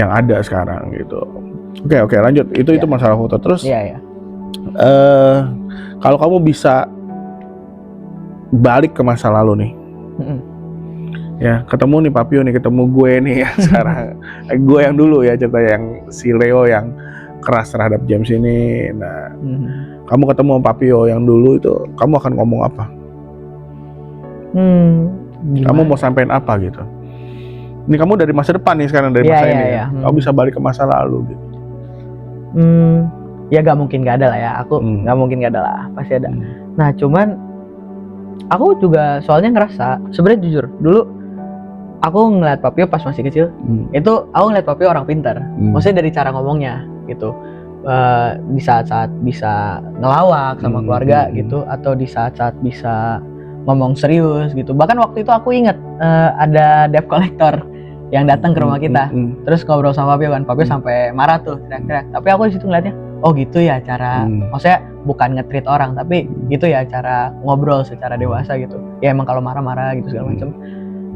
yang ada sekarang gitu. Oke, lanjut. Itu masalah foto. Terus kalau kamu bisa balik ke masa lalu nih, ya ketemu nih Papio nih, ketemu gue nih ya sekarang. Gue yang dulu ya, cerita yang si Leo yang keras terhadap James ini. Nah, kamu ketemu Papio yang dulu itu, kamu akan ngomong apa? Kamu mau sampein apa gitu? Ini kamu dari masa depan nih sekarang, dari masa ini. Kamu bisa balik ke masa lalu gitu. Ya gak mungkin gak ada lah ya. Aku gak mungkin gak ada lah, pasti ada. Nah cuman aku juga soalnya ngerasa, sebenarnya jujur dulu aku ngeliat Papio pas masih kecil, itu aku ngeliat Papio orang pintar. Maksudnya dari cara ngomongnya gitu. Di saat-saat bisa ngelawak sama keluarga gitu, atau di saat-saat bisa ngomong serius gitu. Bahkan waktu itu aku inget ada debt collector yang datang ke rumah kita, terus ngobrol sama Papio kan. Papio sampai marah tuh, teriak-teriak. Tapi aku di situ ngeliatnya, oh gitu ya cara, maksudnya bukan nge-treat orang, tapi gitu ya cara ngobrol secara dewasa gitu. Ya emang kalau marah-marah gitu segala macam.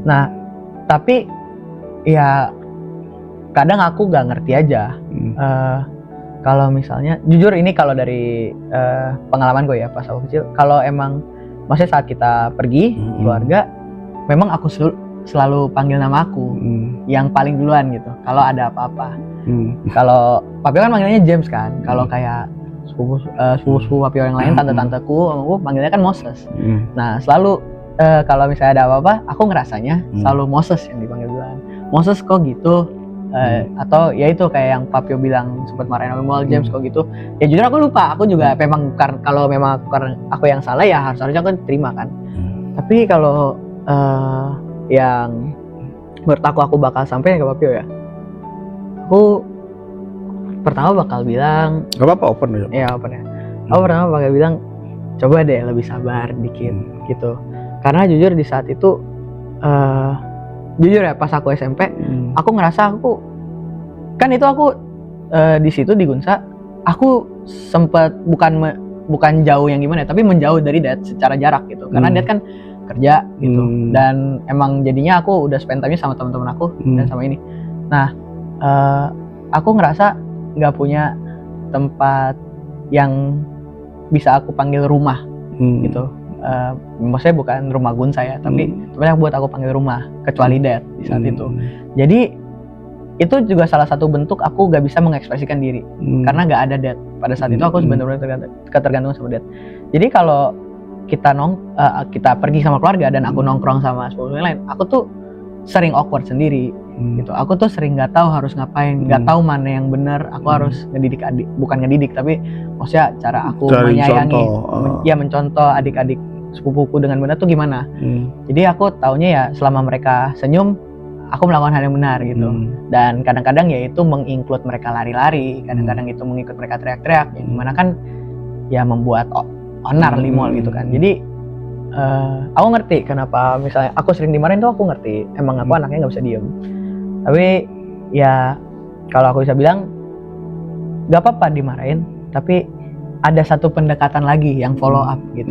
Nah tapi ya kadang aku gak ngerti aja. Kalau misalnya, jujur ini kalau dari pengalaman gue ya pas aku kecil, kalau emang maksudnya saat kita pergi keluarga, memang aku selalu panggil nama aku yang paling duluan gitu kalau ada apa-apa. Kalau Papio kan manggilnya James kan, kalau kayak sepupu Papio yang lain, tante-tanteku, aku panggilnya kan Moses. Nah selalu kalau misalnya ada apa-apa, aku ngerasanya selalu Moses yang dipanggil duluan. Moses kok gitu, Atau ya itu kayak yang Papio bilang sempat marahin aku mal James kok gitu. Ya jujur aku lupa, aku juga memang kalau memang aku yang salah ya harusnya aku terima kan. Tapi kalau yang menurut aku bakal sampai ke Papio ya, aku pertama bakal bilang, Gak apa-apa, open aja. ya open ya. Aku pertama bakal bilang coba deh lebih sabar dikit gitu. Karena jujur di saat itu jujur ya pas aku SMP aku ngerasa aku kan itu aku di situ di Gunsa aku sempet bukan jauh yang gimana tapi menjauh dari Dad secara jarak gitu karena Dad kan kerja gitu dan emang jadinya aku udah spend time-nya sama teman-teman aku dan sama ini. Nah aku ngerasa nggak punya tempat yang bisa aku panggil rumah gitu. Maksudnya bukan rumah Gun saya, tapi yang buat aku panggil rumah, kecuali Dad di saat itu. Jadi itu juga salah satu bentuk aku gak bisa mengekspresikan diri, karena gak ada Dad. Pada saat itu aku sebenarnya ketergantungan sama Dad. Jadi kalau kita pergi sama keluarga dan aku nongkrong sama sepupu lain, aku tuh sering awkward sendiri. Gitu. Aku tuh sering nggak tahu harus ngapain, nggak tahu mana yang benar. Aku harus ngedidik adik, bukan ngedidik tapi maksudnya cara aku menyayangi, mencontoh adik-adik sepupuku dengan benar tuh gimana. Jadi aku taunya ya selama mereka senyum, aku melakukan hal yang benar gitu. Dan kadang-kadang ya itu menginclude mereka lari-lari, kadang-kadang itu mengikut mereka teriak-teriak, yang dimana kan ya membuat onar limol gitu kan. Jadi aku ngerti kenapa misalnya aku sering dimarahin tuh, aku ngerti. Emang aku anaknya nggak bisa diem. Tapi ya kalau aku bisa bilang gak apa-apa dimarahin, tapi ada satu pendekatan lagi yang follow up gitu.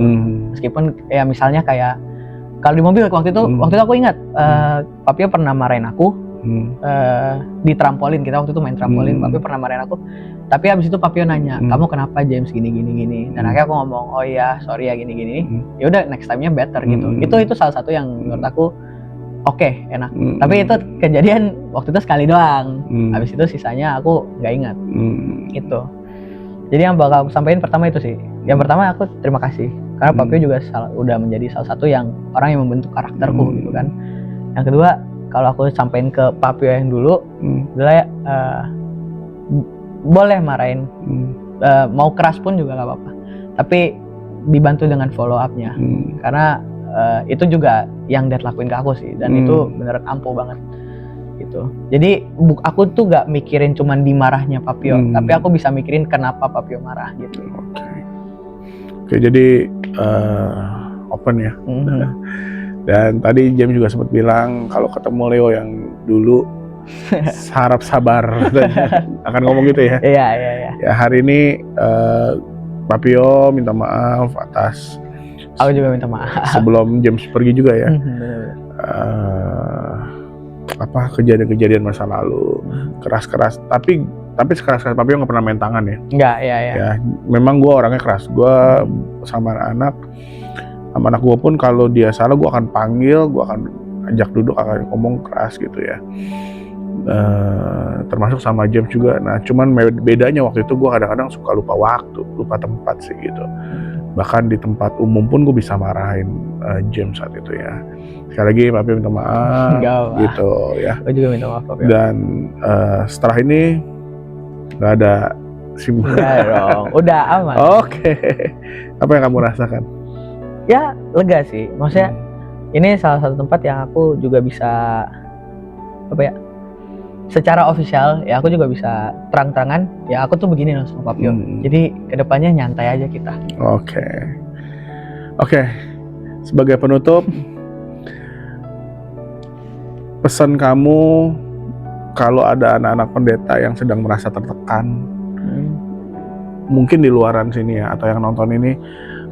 Meskipun ya misalnya kayak kalau di mobil waktu itu aku ingat Papio pernah marahin aku di trampolin, kita waktu itu main trampolin. Papio pernah marahin aku, tapi abis itu Papio nanya, kamu kenapa James gini. Dan akhirnya aku ngomong, oh iya sorry ya gini. Ya udah next time-nya better gitu. Itu salah satu yang menurut aku oke, enak. Tapi itu kejadian waktu itu sekali doang. Habis itu sisanya aku nggak ingat. Gitu. Jadi yang bakal aku sampaikan pertama itu sih. Yang pertama aku terima kasih karena Papio juga udah menjadi salah satu yang orang yang membentuk karakterku gitu kan. Yang kedua, kalau aku sampaikan ke Papio yang dulu, adalah boleh marahin, mau keras pun juga nggak apa-apa. Tapi dibantu dengan follow up-nya. Karena itu juga yang Dad lakuin ke aku sih, dan itu beneran ampuh banget gitu. Jadi aku tuh gak mikirin cuman dimarahnya Papio, tapi aku bisa mikirin kenapa Papio marah gitu. Oke, jadi open ya. Dan tadi James juga sempat bilang kalau ketemu Leo yang dulu harap sabar akan ngomong gitu ya. Iya. Ya hari ini Papio minta maaf atas. Aku juga minta maaf. Sebelum James pergi juga ya. Kejadian-kejadian masa lalu keras-keras. Tapi sekeras-keras Papio nggak pernah main tangan ya. Enggak, iya. Ya, memang gue orangnya keras. Gue sama anak gue pun kalau dia salah gue akan panggil, gue akan ajak duduk, akan ngomong keras gitu ya. Termasuk sama James juga. Nah, cuman bedanya waktu itu gue kadang-kadang suka lupa waktu, lupa tempat sih gitu. Bahkan di tempat umum pun gue bisa marahin James saat itu ya. Sekali lagi Papi minta maaf gitu ya. Gue juga minta maaf Papi. Dan setelah ini nggak ada simbol. Dong, udah aman. Oke. Apa yang kamu rasakan? Ya lega sih. Maksudnya ini salah satu tempat yang aku juga bisa secara official ya aku juga bisa terang-terangan ya aku tuh begini loh sama Papio. Jadi kedepannya nyantai aja kita. Oke. Sebagai penutup, pesan kamu kalau ada anak-anak pendeta yang sedang merasa tertekan, mungkin di luaran sini ya atau yang nonton ini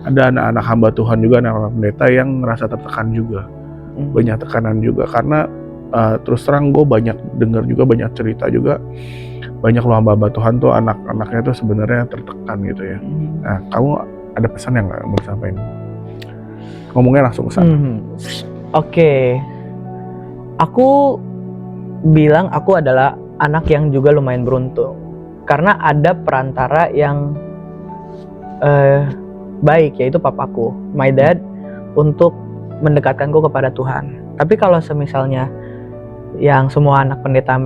ada anak-anak hamba Tuhan juga, anak-anak pendeta yang merasa tertekan juga, banyak tekanan juga karena terus terang gue banyak dengar juga, banyak cerita juga, banyak loh hamba Tuhan tuh anak-anaknya tuh sebenarnya tertekan gitu ya. Nah, kamu ada pesan yang nggak mau sampaikan? Ngomongnya langsung ke sana. Oke. Aku bilang aku adalah anak yang juga lumayan beruntung karena ada perantara yang baik, yaitu papaku, my dad, untuk mendekatkanku kepada Tuhan. Tapi kalau semisalnya yang semua anak pendeta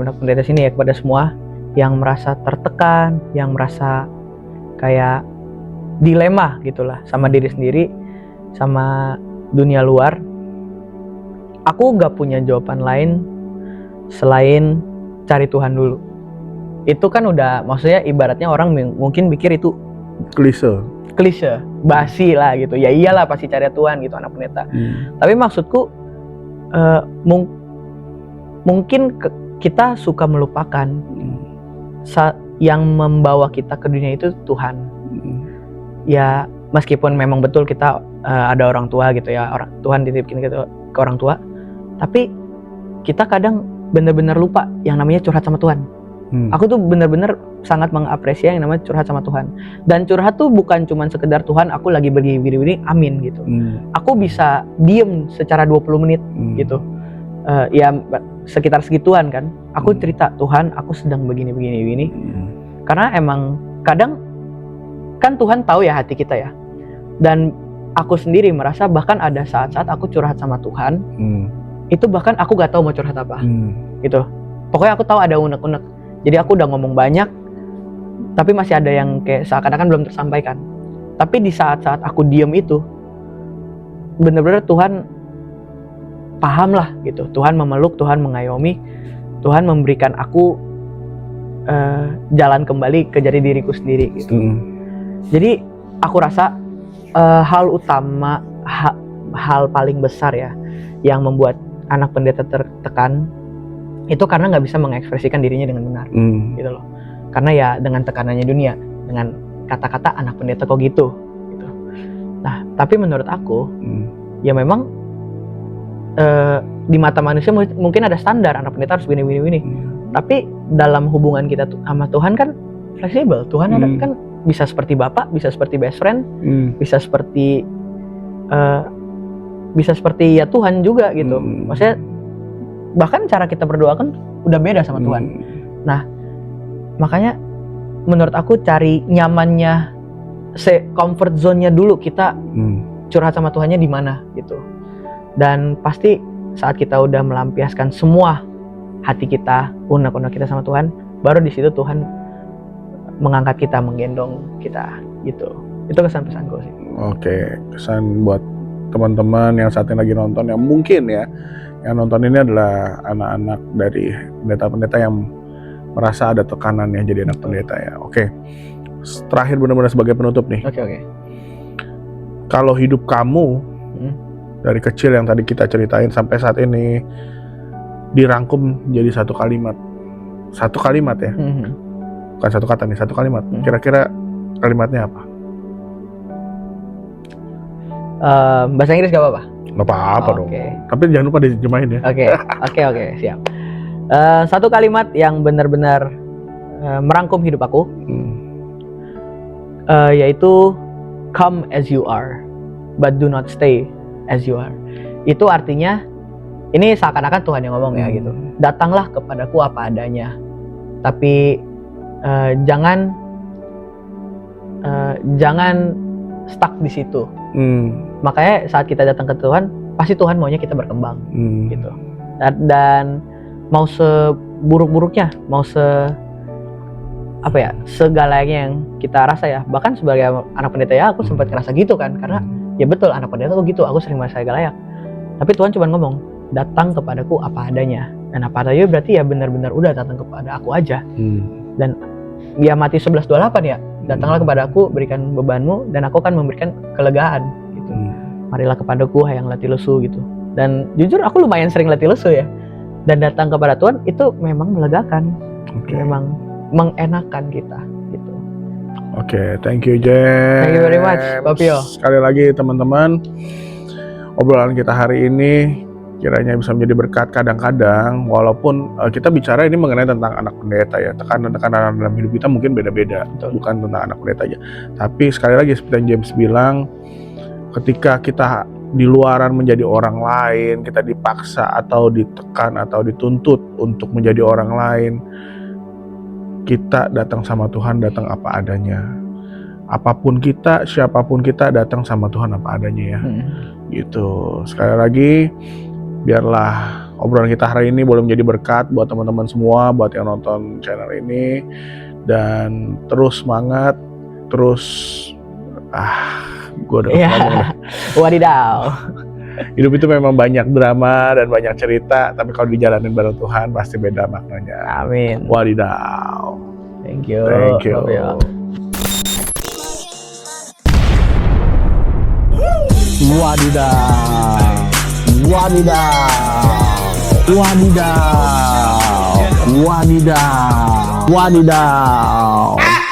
sini ya, kepada semua yang merasa tertekan, yang merasa kayak dilema gitulah sama diri sendiri, sama dunia luar. Aku gak punya jawaban lain selain cari Tuhan dulu. Itu kan udah, maksudnya ibaratnya orang mungkin pikir itu klise, basi lah gitu. Ya iyalah pasti cari Tuhan gitu anak pendeta. Tapi maksudku mungkin kita suka melupakan yang membawa kita ke dunia itu Tuhan. Ya meskipun memang betul kita ada orang tua gitu ya, Tuhan dititipin gitu ke orang tua, tapi kita kadang benar-benar lupa yang namanya curhat sama Tuhan. Aku tuh benar-benar sangat mengapresiasi yang namanya curhat sama Tuhan. Dan curhat tuh bukan cuma sekedar Tuhan aku lagi begini, amin gitu. Aku bisa diem secara 20 menit gitu. Ya sekitar segituan kan. Aku cerita, Tuhan aku sedang begini. Karena emang kadang kan Tuhan tahu ya hati kita ya. Dan aku sendiri merasa bahkan ada saat-saat aku curhat sama Tuhan, itu bahkan aku gak tahu mau curhat apa gitu. Pokoknya aku tahu ada unek-unek. Jadi aku udah ngomong banyak, tapi masih ada yang kayak seakan-akan belum tersampaikan. Tapi di saat-saat aku diem itu, bener-bener Tuhan paham lah gitu. Tuhan memeluk, Tuhan mengayomi, Tuhan memberikan aku jalan kembali ke jati diriku sendiri gitu. Jadi aku rasa hal utama, hal paling besar ya, yang membuat anak pendeta tertekan, itu karena nggak bisa mengekspresikan dirinya dengan benar, gitu loh. Karena ya dengan tekanannya dunia, dengan kata-kata anak pendeta kok gitu. Nah, tapi menurut aku, ya memang di mata manusia mungkin ada standar anak pendeta harus begini. Tapi dalam hubungan kita sama Tuhan kan fleksibel. Tuhan ada kan bisa seperti bapak, bisa seperti best friend, bisa seperti ya Tuhan juga gitu. Maksudnya bahkan cara kita berdoa kan udah beda sama Tuhan. Nah, makanya menurut aku cari nyamannya, comfort zone-nya dulu kita curhat sama Tuhannya di mana gitu. Dan pasti saat kita udah melampiaskan semua hati kita, unek-unek kita sama Tuhan, baru di situ Tuhan mengangkat kita, menggendong kita gitu. Itu kesan pesanku sih. Oke, kesan buat teman-teman yang saat ini lagi nonton, yang mungkin ya yang nonton ini adalah anak-anak dari pendeta-pendeta yang merasa ada tekanan ya jadi anak pendeta ya. Oke, terakhir benar-benar sebagai penutup nih. Oke. Kalau hidup kamu dari kecil yang tadi kita ceritain sampai saat ini dirangkum jadi satu kalimat ya, bukan satu kata nih, satu kalimat. Kira-kira kalimatnya apa? Bahasa Inggris gak apa-apa? Gak apa-apa dong. Tapi jangan lupa dijemahin ya. Oke, siap. Satu kalimat yang benar-benar merangkum hidup aku, yaitu come as you are, but do not stay as you are. Itu artinya, ini seakan-akan Tuhan yang ngomong ya gitu. Datanglah kepadaku apa adanya, tapi jangan stuck di situ. Makanya saat kita datang ke Tuhan, pasti Tuhan maunya kita berkembang gitu. Dan mau seburuk-buruknya, mau segalanya yang kita rasa ya. Bahkan sebagai anak pendeta ya, aku sempat ngerasa gitu kan, karena ya betul anak pendeta tuh gitu, aku sering merasa gak layak. Tapi Tuhan cuma ngomong, datang kepadaku apa adanya. Dan apa adanya berarti ya benar-benar udah datang kepada aku aja. Dan ya Matius 11:28 ya, datanglah kepadaku, berikan bebanmu, dan aku akan memberikan kelegaan gitu. Marilah kepadaku hai yang letih lesu gitu. Dan jujur aku lumayan sering letih lesu ya. Dan datang kepada Tuhan itu memang melegakan, memang mengenakan kita gitu. Oke, thank you James. Thank you very much, Papio. Sekali lagi teman-teman, obrolan kita hari ini kiranya bisa menjadi berkat. Kadang-kadang walaupun kita bicara ini mengenai tentang anak pendeta ya, tekanan-tekanan dalam hidup kita mungkin beda-beda. Betul. Bukan tentang anak pendeta aja. Tapi sekali lagi seperti yang James bilang, ketika kita di luaran menjadi orang lain, kita dipaksa atau ditekan atau dituntut untuk menjadi orang lain, kita datang sama Tuhan, datang apa adanya. Apapun kita, siapapun kita, datang sama Tuhan apa adanya ya. Gitu. Sekali lagi, biarlah obrolan kita hari ini boleh menjadi berkat buat teman-teman semua, buat yang nonton channel ini. Dan terus semangat, terus gue udah ngomong dah. Wadidaw. Hidup itu memang banyak drama dan banyak cerita, tapi kalau dijalanin bareng Tuhan pasti beda maknanya. Amin. Wadidaw. Thank you. Thank you. Love you. Wadidaw. Wadidaw. Wadidaw. Wadidaw. Wadidaw.